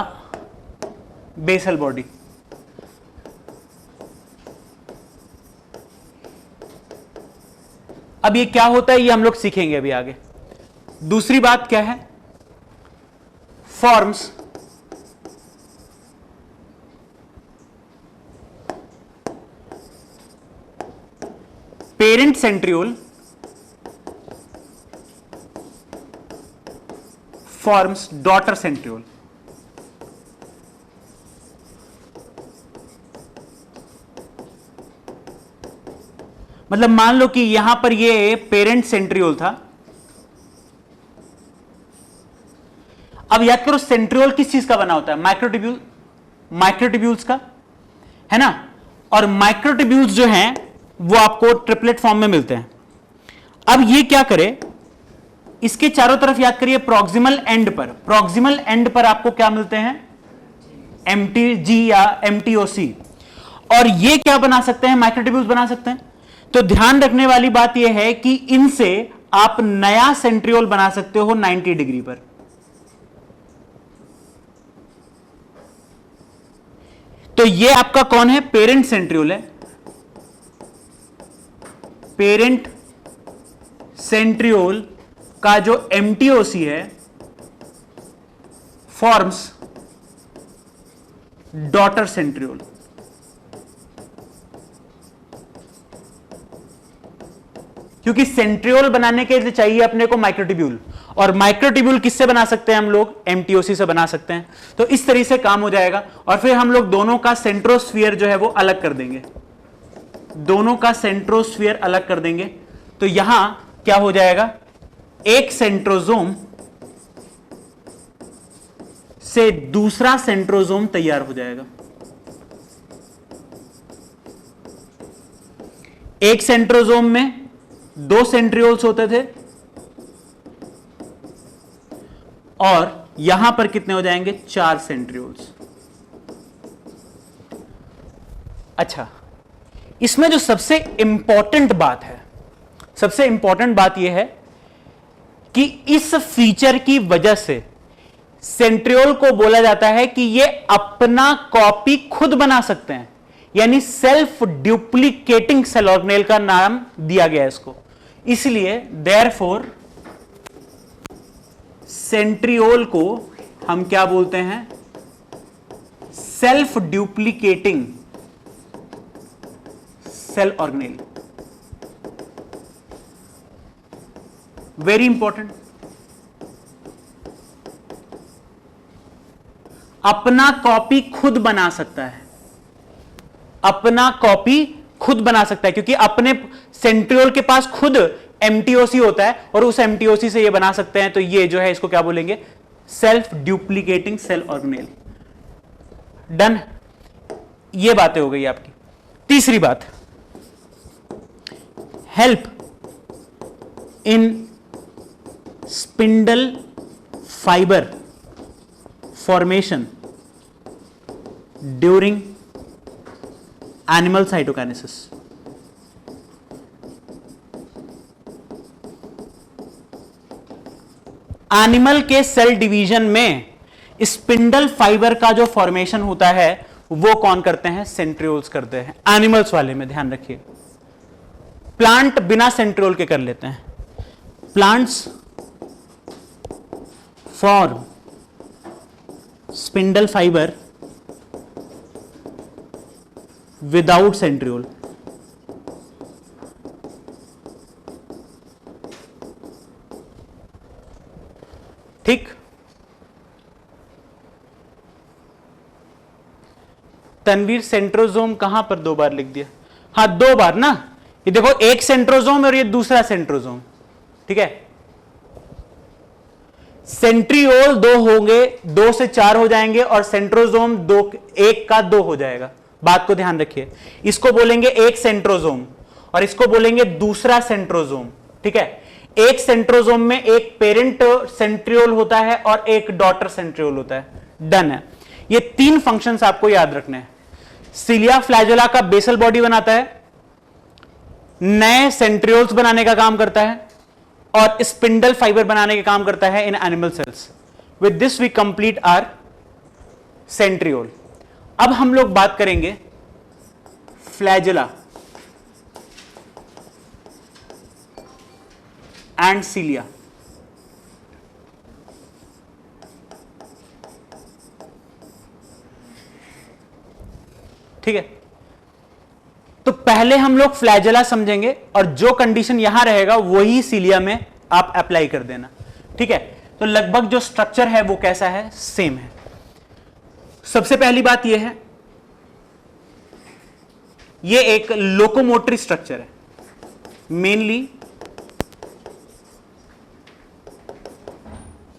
बेसल बॉडी। अब ये क्या होता है ये हम लोग सीखेंगे अभी आगे। दूसरी बात क्या है, forms parent centriole, forms daughter centriole. मतलब मान लो कि यहां पर ये पेरेंट सेंट्रियोल था। अब याद करो सेंट्रियोल किस चीज का बना होता है, माइक्रोट्यूब्यूल्स का, है ना। और माइक्रोट्यूब्यूल्स जो हैं वो आपको ट्रिपलेट फॉर्म में मिलते हैं। अब ये क्या करे, इसके चारों तरफ याद करिए प्रॉक्सिमल एंड पर आपको क्या मिलते हैं, एमटीजी या एमटीओसी। और ये क्या बना सकते हैं, माइक्रोट्यूब्यूल्स बना सकते हैं। तो ध्यान रखने वाली बात यह है कि इनसे आप नया सेंट्रियोल बना सकते हो 90 डिग्री पर। तो ये आपका कौन है, पेरेंट सेंट्रियोल है। पेरेंट सेंट्रियोल का जो एमटीओसी है फॉर्म्स डॉटर सेंट्रियोल। क्योंकि सेंट्रियोल बनाने के लिए चाहिए अपने को माइक्रोट्यूब्यूल, और माइक्रोट्यूब्यूल किससे बना सकते हैं हम लोग, एमटीओसी से बना सकते हैं। तो इस तरीके से काम हो जाएगा। और फिर हम लोग दोनों का सेंट्रोस्फीयर जो है वो अलग कर देंगे, दोनों का सेंट्रोस्फीयर अलग कर देंगे। तो यहां क्या हो जाएगा, एक सेंट्रोसोम से दूसरा सेंट्रोसोम तैयार हो जाएगा। एक सेंट्रोसोम में 2 सेंट्रियोल्स होते थे, और यहां पर कितने हो जाएंगे, 4 सेंट्रियोल्स। अच्छा, इसमें जो सबसे इंपॉर्टेंट बात है, सबसे इंपॉर्टेंट बात यह है कि इस फीचर की वजह से सेंट्रियोल को बोला जाता है कि ये अपना कॉपी खुद बना सकते हैं, यानी सेल्फ ड्यूप्लीकेटिंग सेल ऑर्गेनेल का नाम दिया गया है इसको। इसलिए देयरफॉर सेंट्रियोल को हम क्या बोलते हैं, self duplicating cell organelle. Very important. अपना कॉपी खुद बना सकता है, अपना कॉपी खुद बना सकता है, क्योंकि अपने सेंट्रियोल के पास खुद एमटीओसी होता है और उस एमटीओसी से ये बना सकते हैं। तो ये जो है इसको क्या बोलेंगे, self duplicating cell organelle. Done, ये बातें हो गई आपकी। तीसरी बात, help in spindle fibre formation during animal cytokinesis. Animal के सेल डिवीजन में स्पिंडल फाइबर का जो फॉर्मेशन होता है वो कौन करते हैं, सेंट्रियोल्स करते हैं। एनिमल्स वाले में ध्यान रखिए, प्लांट बिना सेंट्रियोल के कर लेते हैं। Plants form spindle fibre without centriole. ठीक, तनवीर सेंट्रोजोम कहां पर 2 बार लिख दिया? हाँ 2 बार ना, ये देखो एक सेंट्रोजोम और ये दूसरा सेंट्रोजोम, ठीक है। सेंट्रियोल 2 होंगे, 2 से 4 हो जाएंगे, और सेंट्रोजोम 2 1 का 2 हो जाएगा। बात को ध्यान रखिए, इसको बोलेंगे एक सेंट्रोजोम और इसको बोलेंगे दूसरा सेंट्रोजोम, ठीक है। एक सेंट्रोजोम में एक पेरेंट सेंट्रियोल होता है और एक डॉटर सेंट्रियोल होता है। डन है। ये 3 फंक्शंस आपको याद रखने हैं। सिलिया फ्लैजुला का बेसल बॉडी बनाता है, नए सेंट्रियोल्स बनाने का काम करता है, और स्पिंडल फाइबर बनाने का काम करता है in animal cells. With this we complete our centriole. अब हम लोग बात करेंगे फ्लैजुला एंड सिलिया। ठीक है, तो पहले हम लोग फ्लैजेला समझेंगे और जो कंडीशन यहां रहेगा वही सिलिया में आप अप्लाई कर देना, ठीक है। तो लगभग जो स्ट्रक्चर है वो कैसा है, सेम है। सबसे पहली बात यह है, ये एक लोकोमोटरी स्ट्रक्चर है। Mainly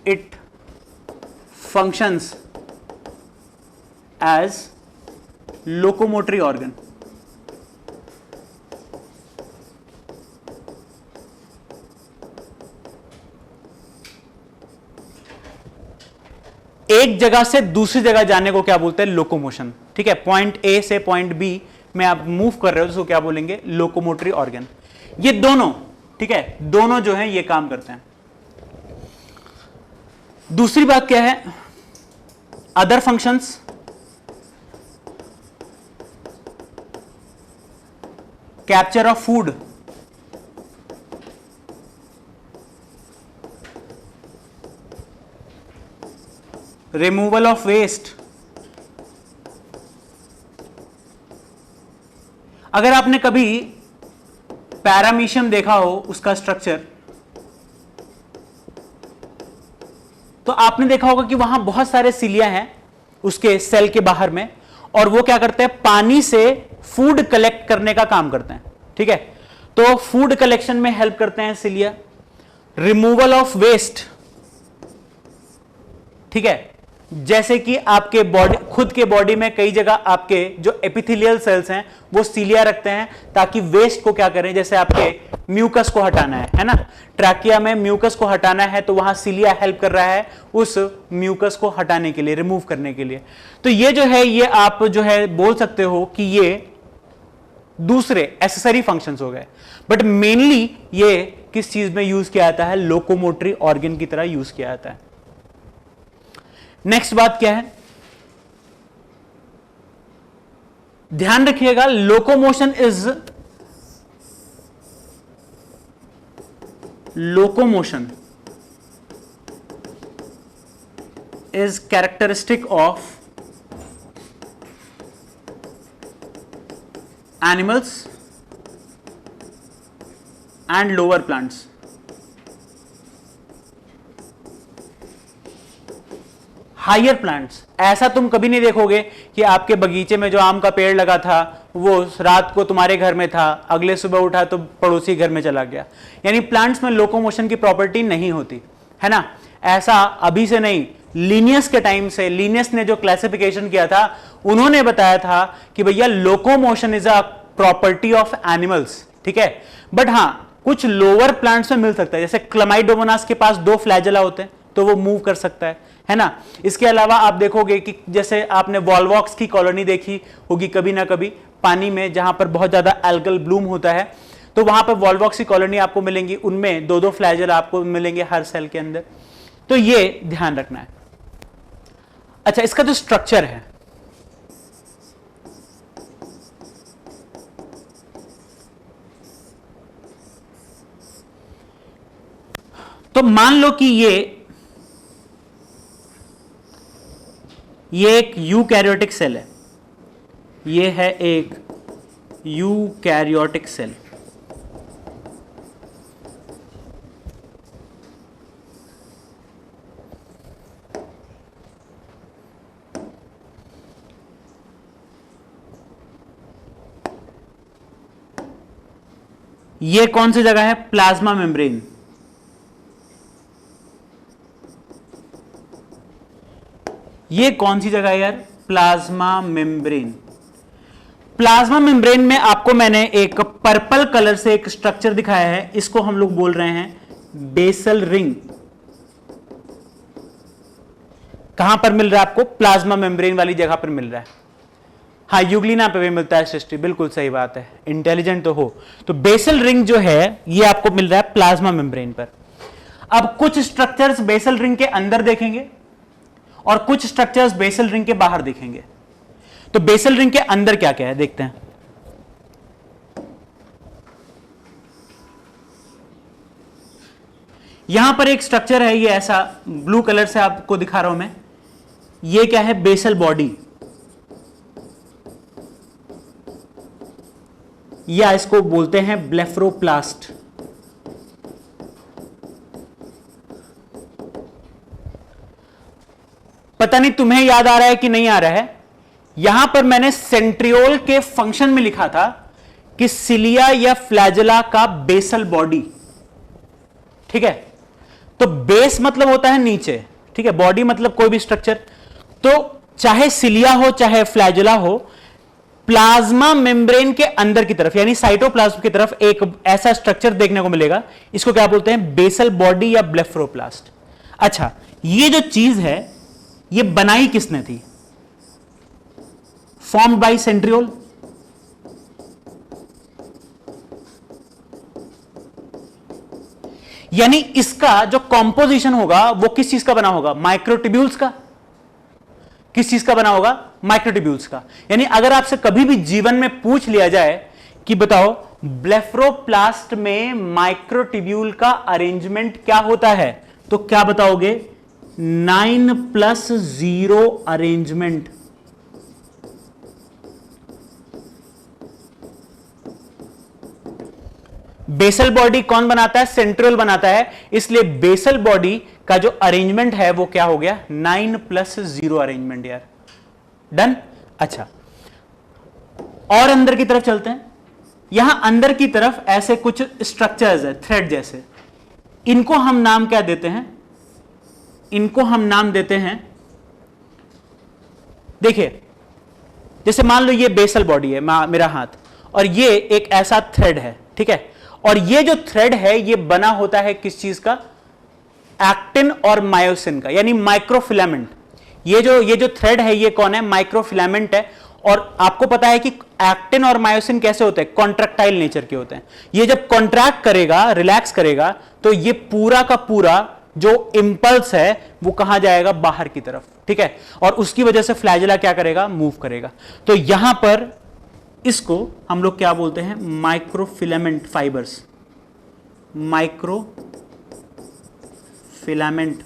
it functions as locomotory organ. एक जगह से दूसरी जगह जाने को क्या बोलते हैं, लोकोमोशन, ठीक है। पॉइंट ए से पॉइंट बी में आप मूव कर रहे हो तो क्या बोलेंगे, लोकोमोटरी ऑर्गन। ये दोनों, ठीक है, दोनों जो है ये काम करते हैं। दूसरी बात क्या है, other functions. Capture of food, removal of waste. अगर आपने कभी पैरामीशियम देखा हो, उसका स्ट्रक्चर, तो आपने देखा होगा कि वहां बहुत सारे सिलिया हैं उसके सेल के बाहर में, और वो क्या करते हैं, पानी से फूड कलेक्ट करने का काम करते हैं, ठीक है। तो फूड कलेक्शन में हेल्प करते हैं सिलिया। रिमूवल ऑफ वेस्ट, ठीक है, जैसे कि आपके बॉडी, खुद के बॉडी में कई जगह आपके जो एपिथेलियल सेल्स हैं वो सिलिया रखते हैं ताकि वेस्ट को क्या करें, जैसे आपके म्यूकस को हटाना है ना, ट्रैकिया में म्यूकस को हटाना है तो वहां सिलिया हेल्प कर रहा है उस म्यूकस को हटाने के लिए, रिमूव करने के लिए। तो ये जो है, ये आप जो है बोल सकते हो कि ये दूसरे एसेसरी फंक्शंस हो गए, बट मेनली ये किस चीज में यूज किया जाता है, लोकोमोटरी ऑर्गन की तरह यूज किया जाता है। नेक्स्ट बात क्या है, ध्यान रखिएगा, locomotion is characteristic of animals and lower plants. Higher plants, ऐसा तुम कभी नहीं देखोगे कि आपके बगीचे में जो आम का पेड़ लगा था वो रात को तुम्हारे घर में था, अगले सुबह उठा तो पड़ोसी घर में चला गया। यानी प्लांट्स में लोकोमोशन की प्रॉपर्टी नहीं होती है ना। ऐसा अभी से नहीं, लिनियस के टाइम से, लिनियस ने जो क्लासिफिकेशन किया था उन्होंने बताया था कि भैया locomotion is a property of animals, ठीक है। बट हां, कुछ लोअर प्लांट्स में मिल सकता है, जैसे क्लमाइडोमोनास के पास 2 फ्लैजेला होते हैं तो वो मूव कर सकता है ना। इसके अलावा आप देखोगे कि जैसे आपने वॉलवॉक्स की कॉलोनी देखी होगी कभी ना कभी पानी में, जहां पर बहुत ज्यादा एल्गल ब्लूम होता है, तो वहां पर वॉलवॉक्स की कॉलोनी आपको मिलेंगी, उनमें 2-2 फ्लैजेला आपको मिलेंगे हर सेल के अंदर। तो ये ध्यान रखना है। अच्छा, इसका जो स्ट्रक्चर है, तो मान लो कि ये एक यूकैरियोटिक सेल है, ये है एक यूकैरियोटिक सेल। ये कौन सी जगह है? Plasma membrane. ये कौन सी जगह है यार? Plasma membrane. प्लाज्मा मेम्ब्रेन में आपको मैंने एक पर्पल कलर से एक स्ट्रक्चर दिखाया है, इसको हम लोग बोल रहे हैं बेसल रिंग। कहां पर मिल रहा है आपको? प्लाज्मा मेम्ब्रेन वाली जगह पर मिल रहा है। हाँ, यूग्लिना पे भी मिलता है सृष्टि, बिल्कुल सही बात है, इंटेलिजेंट तो हो। तो बेसल रिंग जो है ये आपको मिल रहा है प्लाज्मा मेम्ब्रेन पर। अब कुछ स्ट्रक्चर्स बेसल रिंग के अंदर देखेंगे और कुछ स्ट्रक्चर्स बेसल रिंग के बाहर देखेंगे। तो बेसल रिंग के अंदर क्या क्या है देखते हैं। यहां पर एक स्ट्रक्चर है, ये ऐसा ब्लू कलर से आपको दिखा रहा हूं मैं। ये क्या है? बेसल बॉडी, या इसको बोलते हैं ब्लेफरोप्लास्ट। पता नहीं तुम्हें याद आ रहा है कि नहीं आ रहा है। यहां पर मैंने सेंट्रियोल के फंक्शन में लिखा था कि सिलिया या फ्लैजेला का बेसल बॉडी। ठीक है, तो बेस मतलब होता है नीचे, ठीक है, बॉडी मतलब कोई भी स्ट्रक्चर। तो चाहे सिलिया हो चाहे फ्लैजेला हो, प्लाज्मा मेम्ब्रेन के अंदर की तरफ यानी साइटोप्लाज्म की तरफ एक ऐसा स्ट्रक्चर देखने को मिलेगा। इसको क्या बोलते हैं? बेसल बॉडी या ब्लेफरोप्लास्ट। अच्छा, ये जो चीज है ये बनाई किसने थी? Formed by centriole. यानी इसका जो कॉम्पोजिशन होगा वो किस चीज का बना होगा? माइक्रोट्यूब्यूल्स का। किस चीज का बना होगा? माइक्रोट्यूब्यूल्स का। यानी अगर आपसे कभी भी जीवन में पूछ लिया जाए कि बताओ ब्लेफरोप्लास्ट में माइक्रोट्यूब्यूल का अरेंजमेंट क्या होता है, तो क्या बताओगे? 9+0 अरेंजमेंट। बेसल बॉडी कौन बनाता है? सेंट्रियोल बनाता है। इसलिए बेसल बॉडी का जो अरेंजमेंट है वो क्या हो गया? 9+0 अरेंजमेंट यार। डन। अच्छा, और अंदर की तरफ चलते हैं। यहां अंदर की तरफ ऐसे कुछ स्ट्रक्चर्स है, थ्रेड जैसे। इनको हम नाम क्या देते हैं? इनको हम नाम देते हैं, देखिए, जैसे मान लो ये बेसल बॉडी है मेरा हाथ, और ये एक ऐसा थ्रेड है, ठीक है। और ये जो थ्रेड है ये बना होता है किस चीज का? एक्टिन और मायोसिन का, यानी माइक्रोफिलामेंट। ये जो थ्रेड है ये कौन है? माइक्रोफिलामेंट है। और आपको पता है कि एक्टिन और मायोसिन कैसे होते हैं? कॉन्ट्रैक्टाइल नेचर के होते हैं। ये जब कॉन्ट्रैक्ट करेगा, रिलैक्स करेगा, तो ये पूरा का पूरा जो इंपल्स है वो कहां जाएगा? बाहर की तरफ, ठीक है। और उसकी वजह से फ्लैजेला क्या करेगा? मूव करेगा। तो यहां पर इसको हम लोग क्या बोलते हैं? Microfilament fibres. माइक्रोफिलामेंट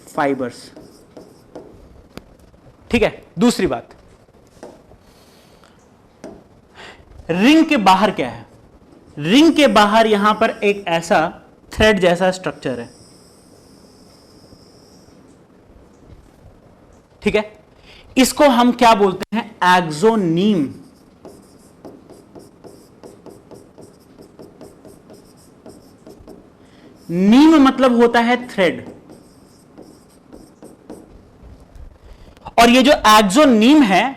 फाइबर्स, ठीक है। दूसरी बात, रिंग के बाहर क्या है? रिंग के बाहर यहां पर एक ऐसा थ्रेड जैसा स्ट्रक्चर है, ठीक है। इसको हम क्या बोलते हैं? एक्सोनीम। नीम मतलब होता है थ्रेड। और ये जो एक्सोनीम है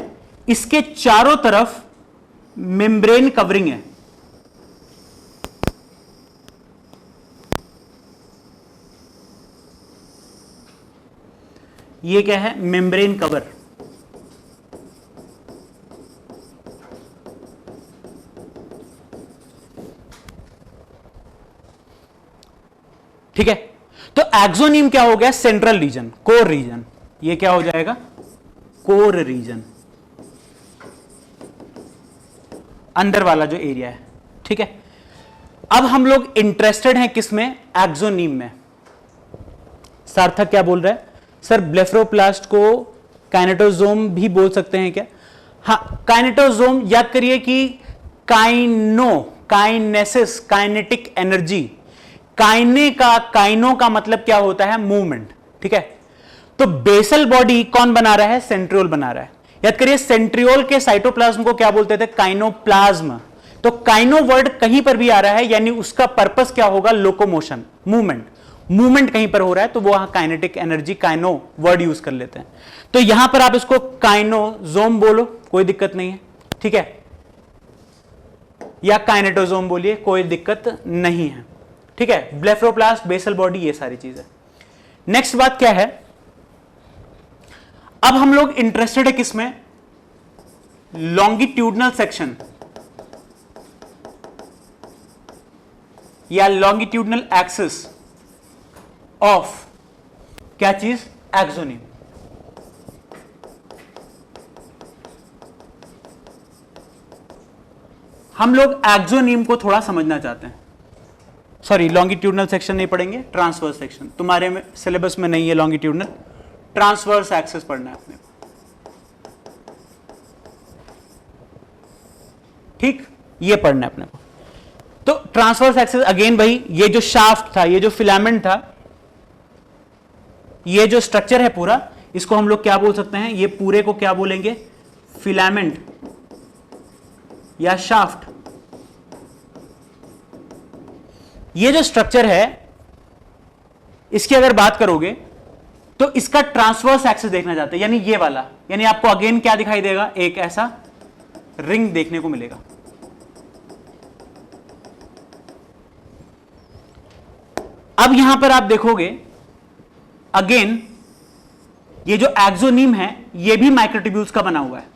इसके चारों तरफ मेम्ब्रेन कवरिंग है। ये क्या है? Membrane cover. ठीक है, तो एक्सोनीम क्या हो गया? Central region, core region. ये क्या हो जाएगा? कोर रीजन, अंदर वाला जो एरिया है, ठीक है। अब हम लोग इंटरेस्टेड हैं किसमें? एक्सोनीम में। सार्थक क्या बोल रहा है? सर ब्लेफरोप्लास्ट को काइनेटोसोम भी बोल सकते हैं क्या? हाँ, काइनेटोसोम याद करिए कि काइनेसिस, काइनेटिक एनर्जी, काइनो का मतलब क्या होता है? मूवमेंट, ठीक है। तो बेसल बॉडी कौन बना रहा है? सेंट्रियोल बना रहा है। याद करिए सेंट्रियोल के साइटोप्लाज्म को क्या बोलते थे? काइनोप्लाज्म। तो काइनो वर्ड कहीं पर भी आ रहा है यानी उसका पर्पस क्या होगा? लोकोमोशन, मूवमेंट कहीं पर हो रहा है तो वो वहां काइनेटिक एनर्जी, काइनो वर्ड यूज कर लेते हैं। तो यहां पर आप इसको काइनोजोम बोलो, कोई दिक्कत नहीं है, ठीक है, या काइनेटोजोम बोलिए, कोई दिक्कत नहीं है, ठीक है। ब्लेफरोप्लास्ट, बेसल बॉडी, ये सारी चीजें। नेक्स्ट बात क्या है, अब हम लोग इंटरेस्टेड है किसमें? लॉन्गिट्यूडनल सेक्शन या लॉन्गिट्यूडनल एक्सिस ऑफ क्या चीज? एक्सोनिम। हम लोग एक्सोनिम को थोड़ा समझना चाहते हैं। सॉरी, लॉन्गिट्यूडनल सेक्शन नहीं पढ़ेंगे, ट्रांसवर्स सेक्शन तुम्हारे में सिलेबस में नहीं है। लॉन्गिट्यूडनल, ट्रांसवर्स एक्सिस पढ़ना है अपने को, ठीक, ये पढ़ना है अपने को। तो ट्रांसवर्स एक्सिस अगेन भाई, ये जो शाफ्ट था, ये जो फिलामेंट था, ये जो स्ट्रक्चर है पूरा, इसको हम लोग क्या बोल सकते हैं? ये पूरे को क्या बोलेंगे? फिलामेंट या शाफ्ट। ये जो स्ट्रक्चर है, इसकी अगर बात करोगे तो इसका ट्रांसवर्स एक्सिस देखना चाहते हैं, यानी ये वाला, यानी आपको अगेन क्या दिखाई देगा? एक ऐसा रिंग देखने को मिलेगा। अब यहां पर आप देखोगे अगेन, ये जो एक्सोनीम है ये भी माइक्रोट्यूब्यूल्स का बना हुआ है।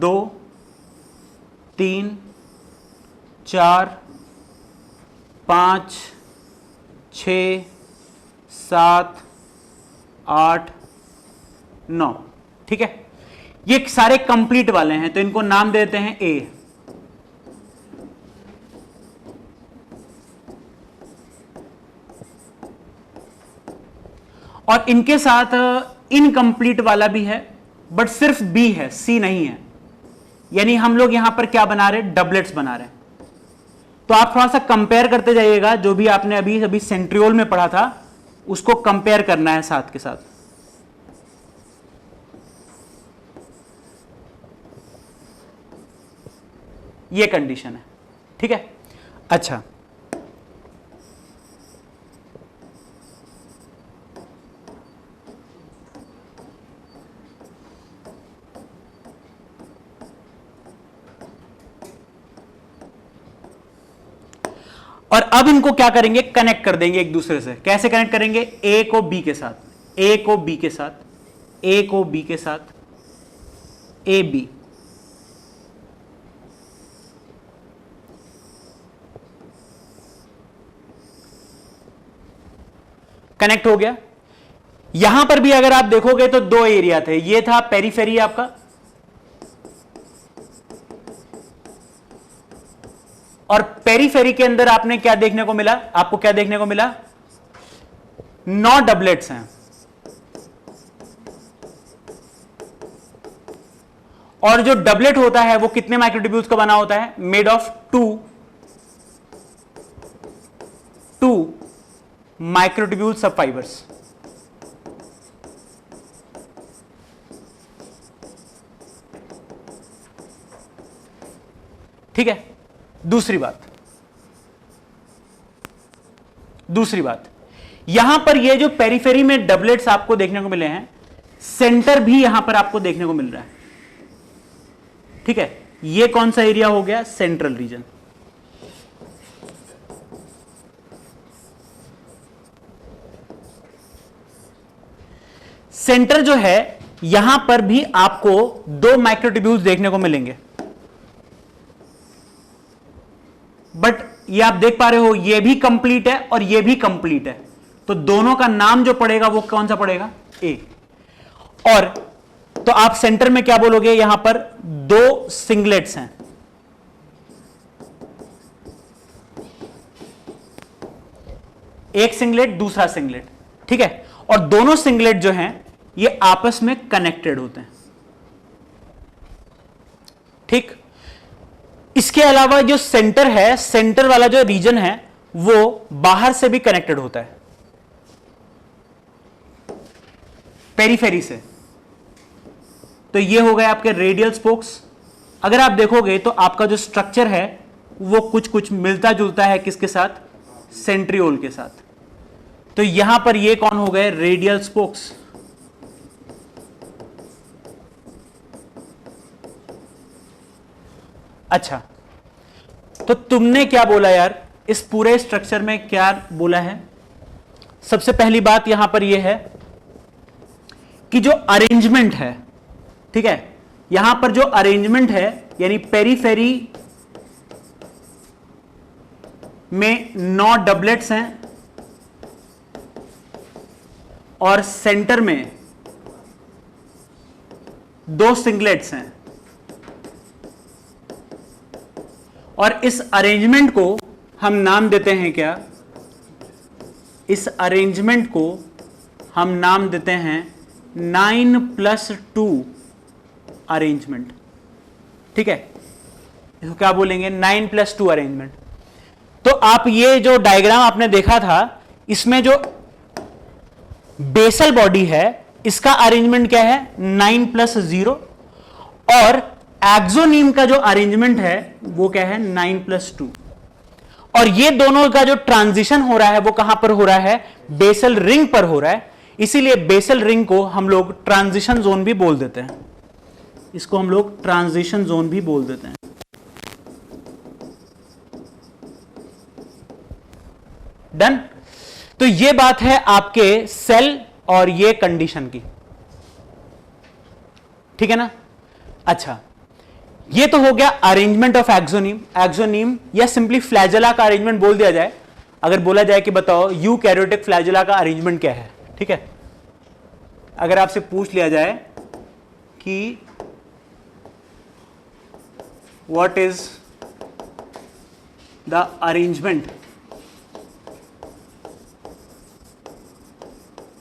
2, 3, 4, 5, 6, 7, 8, 9, ठीक है। ये सारे कंप्लीट वाले हैं तो इनको नाम देते हैं ए। और इनके साथ इनकंप्लीट वाला भी है, बट सिर्फ बी है, सी नहीं है। यानी हम लोग यहां पर क्या बना रहे? डबलेट्स बना रहे हैं। तो आप थोड़ा सा कंपेयर करते जाइएगा, जो भी आपने अभी सेंट्रियोल में पढ़ा था उसको कंपेयर करना है साथ के साथ। ये कंडीशन है, ठीक है। अच्छा, और अब इनको क्या करेंगे? कनेक्ट कर देंगे एक दूसरे से। कैसे कनेक्ट करेंगे? ए को बी के साथ, ए को बी के साथ, ए को बी के साथ, ए बी। कनेक्ट हो गया। यहां पर भी अगर आप देखोगे तो दो एरिया थे, ये था पेरीफेरी आपका, और पेरीफेरी के अंदर आपने क्या देखने को मिला? आपको क्या देखने को मिला? 9 डबलेट्स हैं। और जो डबलेट होता है वो कितने माइक्रोट्यूब्यूल्स का बना होता है? मेड ऑफ 2 माइक्रोट्यूब्यूल सब फाइबर्स। ठीक है। दूसरी बात, यहां पर ये जो पेरीफेरी में डबलेट्स आपको देखने को मिले हैं, सेंटर भी यहां पर आपको देखने को मिल रहा है। ठीक है, ये कौन सा एरिया हो गया? Central reason. सेंटर जो है, यहां पर भी आपको 2 माइक्रोट्यूब्यूल्स देखने को मिलेंगे, बट ये आप देख पा रहे हो, ये भी कंप्लीट है और ये भी कंप्लीट है, तो दोनों का नाम जो पड़ेगा वो कौन सा पड़ेगा? ए। और तो आप सेंटर में क्या बोलोगे? यहां पर 2 सिंगलेट्स हैं, एक सिंगलेट दूसरा सिंगलेट। ठीक है, और दोनों सिंगलेट जो हैं ये आपस में कनेक्टेड होते हैं। ठीक। इसके अलावा जो सेंटर है, सेंटर वाला जो रीजन है वो बाहर से भी कनेक्टेड होता है, पेरीफेरी से। तो ये हो गए आपके रेडियल स्पोक्स। अगर आप देखोगे तो आपका जो स्ट्रक्चर है वो कुछ कुछ मिलता जुलता है किसके साथ, सेंट्रियोल के साथ। तो यहां पर ये कौन हो गए, रेडियल स्पोक्स। अच्छा, तो तुमने क्या बोला यार, इस पूरे स्ट्रक्चर में क्या बोला है? सबसे पहली बात यहां पर यह है कि जो अरेंजमेंट है, ठीक है, यहां पर जो अरेंजमेंट है यानी पेरीफेरी में 9 डबलेट्स हैं और सेंटर में 2 सिंगलेट्स हैं। और इस अरेंजमेंट को हम नाम देते हैं क्या, इस अरेंजमेंट को हम नाम देते हैं 9+2 अरेंजमेंट। ठीक है, इसको क्या बोलेंगे, 9+2 अरेंजमेंट। तो आप ये जो डायग्राम आपने देखा था, इसमें जो बेसल बॉडी है इसका अरेंजमेंट क्या है, 9+0, और एक्सोनीम का जो अरेंजमेंट है वो क्या है, 9+2। और ये दोनों का जो ट्रांजिशन हो रहा है वो कहां पर हो रहा है, बेसल रिंग पर हो रहा है। इसीलिए बेसल रिंग को हम लोग ट्रांजिशन जोन भी बोल देते हैं, इसको हम लोग ट्रांजिशन जोन भी बोल देते हैं। डन। तो ये बात है आपके सेल और ये कंडीशन की, ठीक है ना। अच्छा, ये तो हो गया अरेंजमेंट ऑफ एक्सोनीम। एक्सोनीम या सिंपली फ्लैजेला का अरेंजमेंट बोल दिया जाए, अगर बोला जाए कि बताओ यूकैरियोटिक फ्लैजेला का अरेंजमेंट क्या है, ठीक है। अगर आपसे पूछ लिया जाए कि what is the arrangement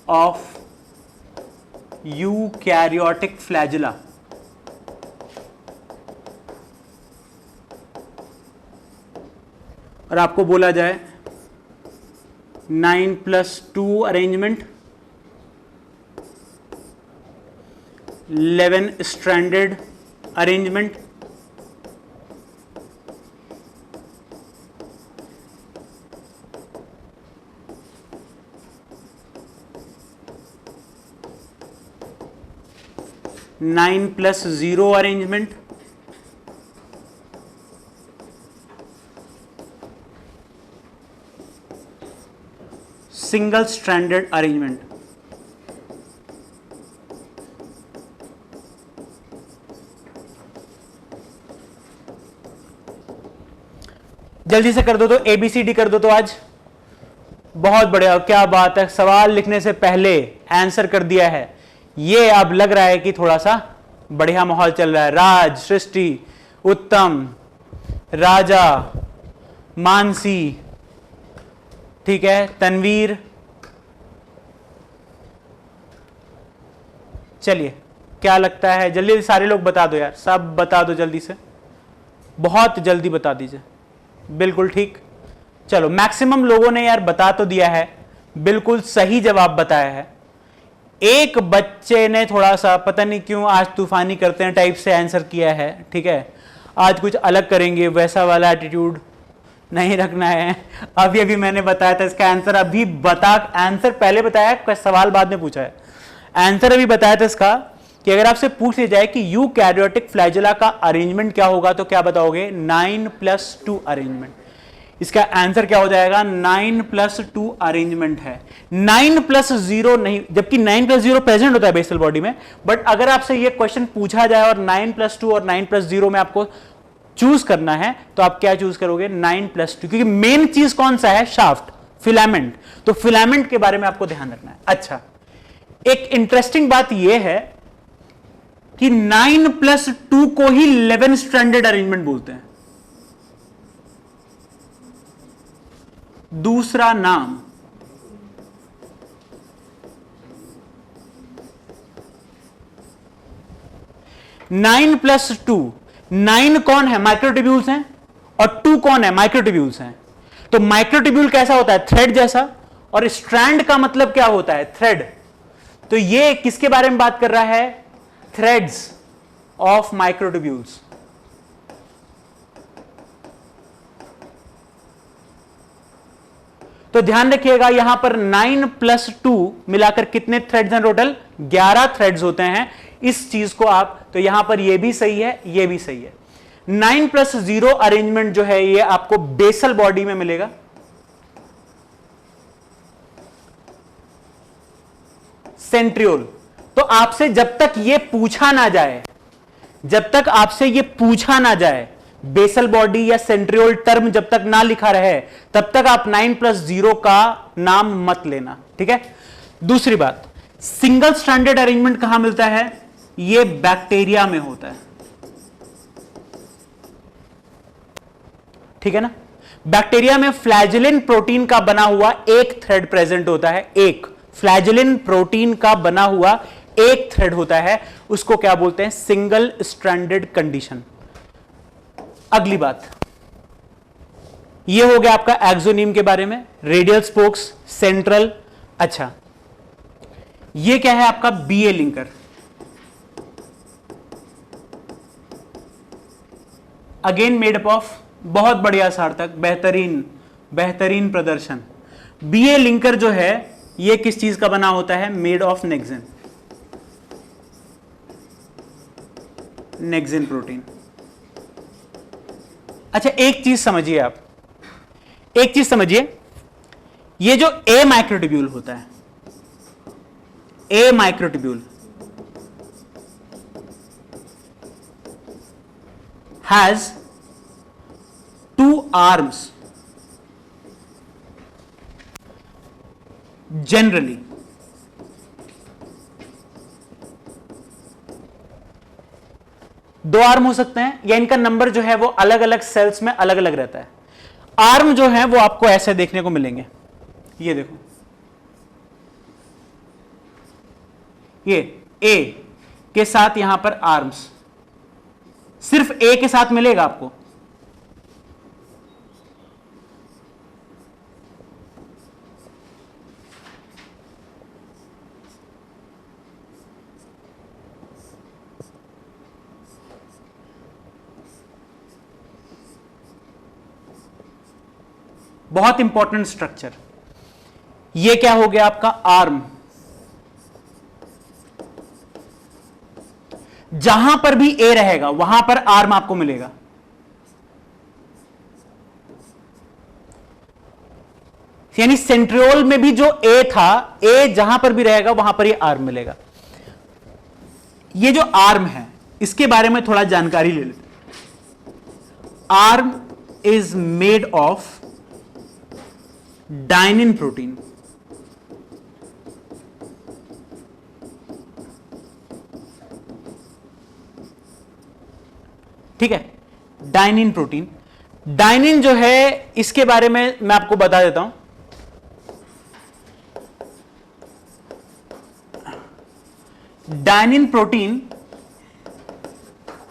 of eukaryotic flagella, और आपको बोला जाए 9+2 arrangement, 11 stranded arrangement, (9+0) arrangement, single stranded arrangement. जल्दी से कर दो तो ABCD कर दो तो आज बहुत बढ़िया, क्या बात है, सवाल लिखने से पहले आंसर कर दिया है। ये अब लग रहा है कि थोड़ा सा बढ़िया माहौल चल रहा है। राज, सृष्टि, उत्तम, राजा, मानसी, ठीक है, तनवीर, चलिए क्या लगता है, जल्दी सारे लोग बता दो यार, सब बता दो जल्दी से, बहुत जल्दी बता दीजिए। बिल्कुल ठीक, चलो मैक्सिमम लोगों ने यार बता तो दिया है, बिल्कुल सही जवाब बताया है। एक बच्चे ने थोड़ा सा पता नहीं क्यों आज तूफानी करते हैं टाइप से आंसर किया है, ठीक है, आज कुछ अलग करेंगे, वैसा वाला एटीट्यूड नहीं रखना है। अभी अभी मैंने बताया था इसका आंसर, अभी आंसर पहले बताया, सवाल बाद में पूछा है। आंसर अभी बताया था इसका कि अगर आपसे पूछ लिया जाए कि यूकैरियोटिक फ्लैजेला का अरेंजमेंट क्या होगा तो क्या बताओगे, 9+2 अरेंजमेंट। इसका आंसर क्या हो जाएगा, 9+2 अरेंजमेंट है, 9+0 नहीं, जबकि 9+0 प्रेजेंट होता है बेसल बॉडी में। बट अगर आपसे ये क्वेश्चन पूछा जाए और 9+2 और 9+0 में आपको चूज करना है तो आप क्या चूज करोगे, 9+2, क्योंकि मेन चीज कौन सा है, शाफ्ट, फिलामेंट। तो फिलामेंट के बारे में आपको ध्यान रखना है। अच्छा, एक इंटरेस्टिंग बात यह है कि 9+2 को ही 11 स्ट्रैंडेड अरेंजमेंट बोलते हैं। दूसरा नाम 9+2, 9 कौन है? माइक्रोट्यूब्यूल्स हैं, और 2 कौन है? माइक्रोट्यूब्यूल्स हैं। तो माइक्रोट्यूब्यूल कैसा होता है? थ्रेड जैसा, और स्ट्रैंड का मतलब क्या होता है? थ्रेड। तो ये किसके बारे में बात कर रहा है? Threads of microtubules. तो ध्यान रखिएगा, यहां पर 9 + 2 मिलाकर कितने थ्रेड्स हैं टोटल? 11 थ्रेड्स होते हैं इस चीज को आप, तो यहां पर ये भी सही है, ये भी सही है। 9 + 0 अरेंजमेंट जो है ये आपको बेसल बॉडी में मिलेगा। सेंट्रियोल। तो आपसे जब तक ये पूछा ना जाए, जब तक आपसे ये पूछा ना जाए, बेसल बॉडी या सेंट्रियोल टर्म जब तक ना लिखा रहे, तब तक आप 9 + 0 का नाम मत लेना, ठीक है। दूसरी बात, सिंगल स्ट्रैंडेड अरेंजमेंट कहां मिलता है? ये बैक्टीरिया में होता है, ठीक है ना। बैक्टीरिया में फ्लैजेलिन प्रोटीन का बना हुआ एक थ्रेड प्रेजेंट होता है, एक फ्लैजेलिन प्रोटीन का बना हुआ एक थ्रेड होता है, उसको क्या बोलते हैं? Single stranded condition. अगली बात, ये हो गया आपका एक्सोनीम के बारे में, रेडियल स्पोक्स, सेंट्रल। अच्छा, ये क्या है आपका? BA linker. Again made up of, बहुत बढ़िया सार्थक, बेहतरीन बेहतरीन प्रदर्शन। बीए लिंकर जो है ये किस चीज का बना होता है? Made of nexin, nexin protein. अच्छा, एक चीज समझिए आप, एक चीज समझिए, ये जो ए माइक्रोट्यूब्यूल होता है, ए माइक्रोट्यूब्यूल हैज 2 आर्म्स जनरली। दो आर्म हो सकते हैं, या इनका नंबर जो है वो अलग अलग सेल्स में अलग अलग रहता है। आर्म जो है वो आपको ऐसे देखने को मिलेंगे, ये देखो, ये ए के साथ यहां पर आर्म्स, सिर्फ ए के साथ मिलेगा आपको। बहुत इंपॉर्टेंट स्ट्रक्चर। ये क्या हो गया आपका? आर्म। जहां पर भी ए रहेगा वहां पर आर्म आपको मिलेगा। यानी सेंट्रियोल में भी जो ए था, ए जहां पर भी रहेगा वहां पर ये आर्म मिलेगा। ये जो आर्म है इसके बारे में थोड़ा जानकारी ले लेते हैं। Arm is made of dynein protein. ठीक है, डाइनिन प्रोटीन। डाइनिन जो है इसके बारे में मैं आपको बता देता हूं। Dynein protein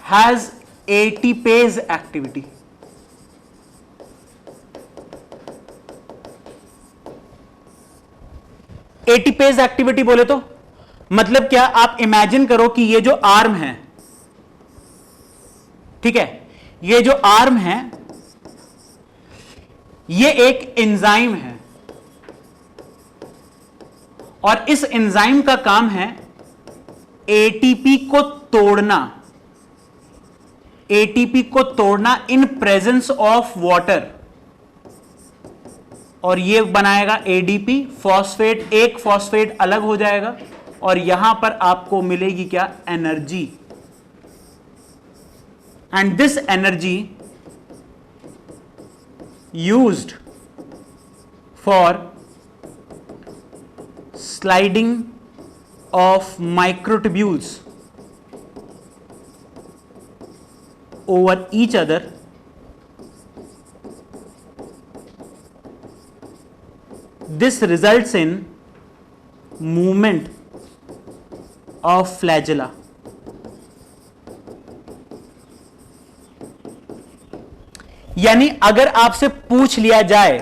has ATPase activity. ATPase activity बोले तो मतलब क्या? आप इमेजिन करो कि ये जो आर्म है, ठीक है, ये जो आर्म है ये एक एंजाइम है, और इस एंजाइम का काम है एटीपी को तोड़ना, एटीपी को तोड़ना इन प्रेजेंस ऑफ वाटर, और ये बनाएगा एडीपी, फॉस्फेट, एक फॉस्फेट अलग हो जाएगा, और यहां पर आपको मिलेगी क्या? Energy. And this energy used for sliding of microtubules over each other this results in movement of flagella. यानी अगर आपसे पूछ लिया जाए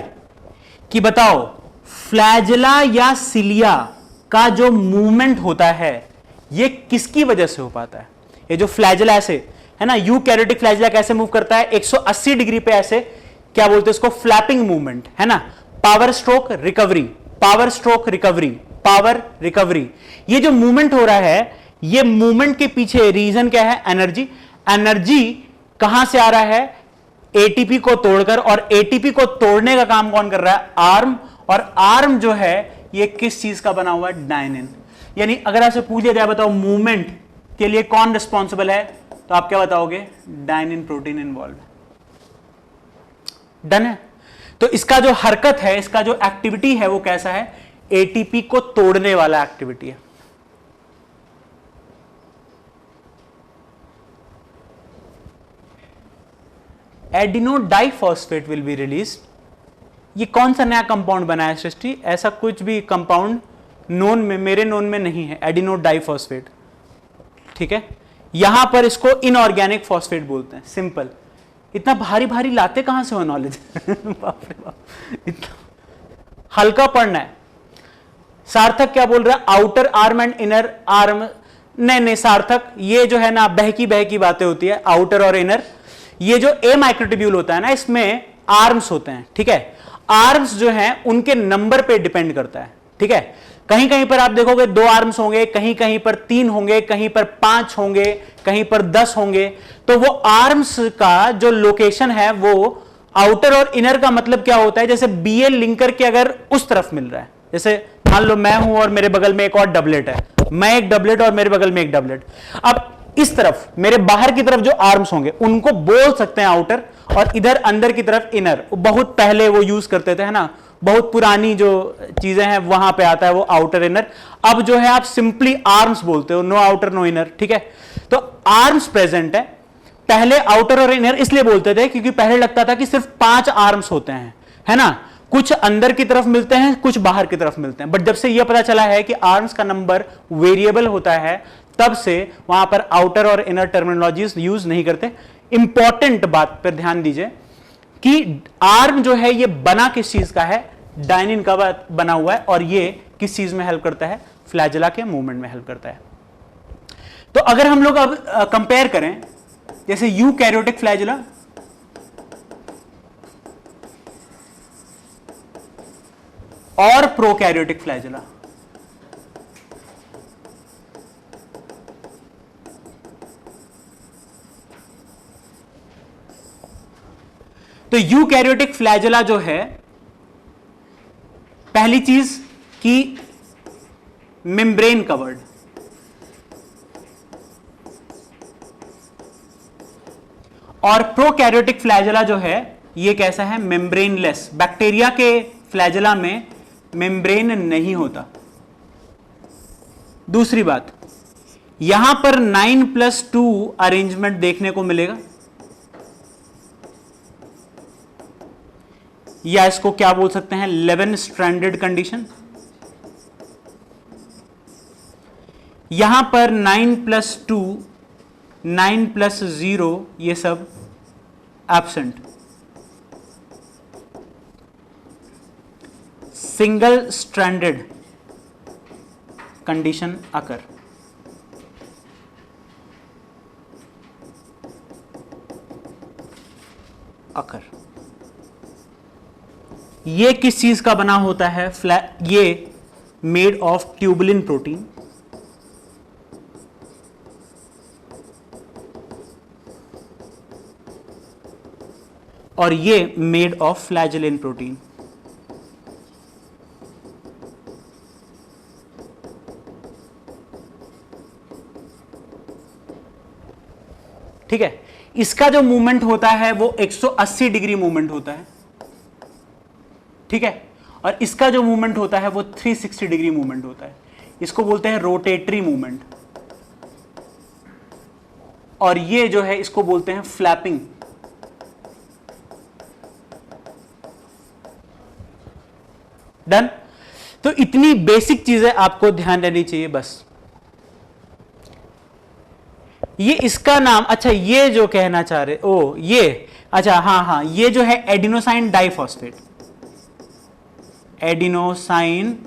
कि बताओ फ्लैजेला या सिलिया का जो मूवमेंट होता है ये किसकी वजह से हो पाता है, ये जो फ्लैजेला ऐसे है ना, यूकैरियोटिक फ्लैजेला कैसे मूव करता है 180 डिग्री पे, ऐसे क्या बोलते हैं इसको, फ्लैपिंग मूवमेंट है ना, power stroke recovery, power stroke recovery, power recovery. ये जो मूवमेंट हो रहा है, ये मूवमेंट के पीछे रीजन क्या है, एनर्जी। एनर्जी कहां से आ रहा है, एटीपी को तोड़कर, और एटीपी को तोड़ने का काम कौन कर रहा है, आर्म। और आर्म जो है ये किस चीज का बना हुआ है, डायनिन। यानी अगर आपसे पूछा जाए बताओ मूवमेंट के लिए कौन रिस्पॉन्सिबल है, तो आप क्या बताओगे, डायनिन प्रोटीन इन्वॉल्व। डन है। तो इसका जो हरकत है, इसका जो एक्टिविटी है वो कैसा है, एटीपी को तोड़ने वाला एक्टिविटी है। Adeno diphosphate will be release. ये कौन सा नया कंपाउंड बना है सृष्टि, ऐसा कुछ भी कंपाउंड नोन में, मेरे नोन में नहीं है, एडिनो डाइफॉस्फेट। ठीक है, यहां पर इसको इनऑर्गेनिक फॉस्फेट बोलते हैं, सिंपल। इतना भारी भारी लाते कहां से हो नॉलेज बाप रे बाप, इतना हल्का पढ़ना है। सार्थक क्या बोल रहा है, outer arm and inner arm. नहीं सार्थक, ये जो है ना बहकी बहकी बातें होती है, आउटर और इनर। ये जो ए माइक्रोट्यूब्यूल होता है ना, इसमें आर्म्स होते हैं। ठीक है, आर्म्स जो हैं उनके नंबर पे डिपेंड करता है। ठीक है, कहीं कहीं पर आप देखोगे 2 आर्म्स होंगे, कहीं कहीं पर 3 होंगे, कहीं पर 5 होंगे, कहीं पर 10 होंगे। तो वो आर्म्स का जो लोकेशन है वो आउटर और इनर का मतलब क्या होता है, जैसे बीएल लिंकर के अगर उस तरफ मिल रहा है, जैसे मान लो मैं हूं और मेरे बगल में एक और डबलेट है, मैं एक डबलेट और मेरे बगल में एक डबलेट। अब इस तरफ मेरे बाहर की तरफ जो आर्म्स होंगे उनको बोल सकते हैं आउटर, और इधर अंदर की तरफ इनर। बहुत पहले वो यूज करते थे, है ना, बहुत पुरानी जो चीजें हैं वहां पे आता है वो आउटर इनर। अब जो है आप सिंपली आर्म्स बोलते हो, नो आउटर नो इनर। ठीक है, तो आर्म्स प्रेजेंट है। पहले आउटर और इनर इसलिए बोलते थे क्योंकि पहले लगता था कि सिर्फ 5 आर्म्स होते हैं, है ना, कुछ अंदर की तरफ मिलते हैं, कुछ बाहर की तरफ मिलते हैं। बट जब से यह पता चला है कि आर्म्स का नंबर वेरिएबल होता है, तब से वहां पर आउटर और इनर टर्मिनोलॉजीज यूज नहीं करते। इंपॉर्टेंट बात पर ध्यान दीजिए कि आर्म जो है ये बना किस चीज का है, डायनिन का बना हुआ है, और ये किस चीज में हेल्प करता है, फ्लैजेला के मूवमेंट में हेल्प करता है। तो अगर हम लोग अब कंपेयर करें, जैसे यूकैरियोटिक फ्लैजेला और प्रोकैरियोटिक फ्लैजेला, तो यूकैरियोटिक फ्लैजेला जो है, पहली चीज कि मेम्ब्रेन कवर्ड, और प्रोकैरियोटिक फ्लैजेला जो है ये कैसा है, मेम्ब्रेनलेस। बैक्टीरिया के फ्लैजेला में मेम्ब्रेन नहीं होता। दूसरी बात, यहां पर 9+2 अरेंजमेंट देखने को मिलेगा, या इसको क्या बोल सकते हैं, 11 स्ट्रैंडेड कंडीशन। यहां पर 9+2, 9+0 ये सब एब्सेंट। सिंगल स्ट्रैंडेड कंडीशन अकर। ये किस चीज का बना होता है, ये मेड ऑफ ट्यूबुलिन प्रोटीन, और ये मेड ऑफ फ्लैजेलिन प्रोटीन। ठीक है, इसका जो मूवमेंट होता है वो 180 डिग्री मूवमेंट होता है। ठीक है, और इसका जो मूवमेंट होता है वो 360 डिग्री मूवमेंट होता है। इसको बोलते हैं रोटेटरी मूवमेंट, और ये जो है इसको बोलते हैं फ्लैपिंग। डन। तो इतनी बेसिक चीजें आपको ध्यान रहनी चाहिए बस। ये इसका नाम, अच्छा ये जो कहना चाह रहे, ओ ये अच्छा हाँ, ये जो है एडिनोसाइन डाइफॉस्फेट, एडिनोसाइन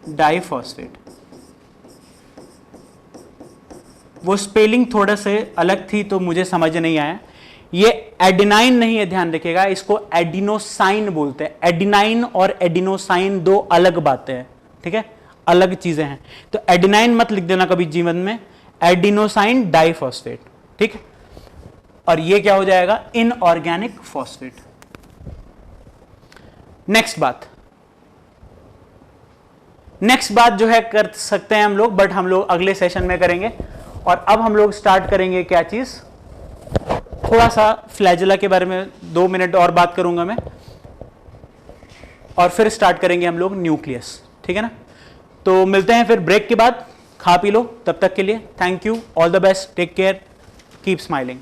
डाइफॉस्फेट, वो स्पेलिंग थोड़ा से अलग थी तो मुझे समझ नहीं आया। ये एडिनाइन नहीं है, ध्यान रखिएगा, इसको एडिनोसाइन बोलते हैं। एडिनाइन और एडिनोसाइन दो अलग बातें हैं, ठीक है, अलग चीजें हैं। तो एडिनाइन मत लिख देना कभी जीवन में, एडिनोसाइन डाइफॉस्फेट, ठीक है। और ये क्या हो जाएगा, इनऑर्गेनिक फॉस्फेट। नेक्स्ट बात जो है कर सकते हैं हम लोग, बट हम लोग अगले सेशन में करेंगे। और अब हम लोग स्टार्ट करेंगे क्या चीज, थोड़ा सा फ्लैजेला के बारे में 2 मिनट और बात करूंगा मैं, और फिर स्टार्ट करेंगे हम लोग न्यूक्लियस, ठीक है ना। तो मिलते हैं फिर ब्रेक के बाद, खा पी लो, तब तक के लिए thank you, all the best, take care, keep smiling.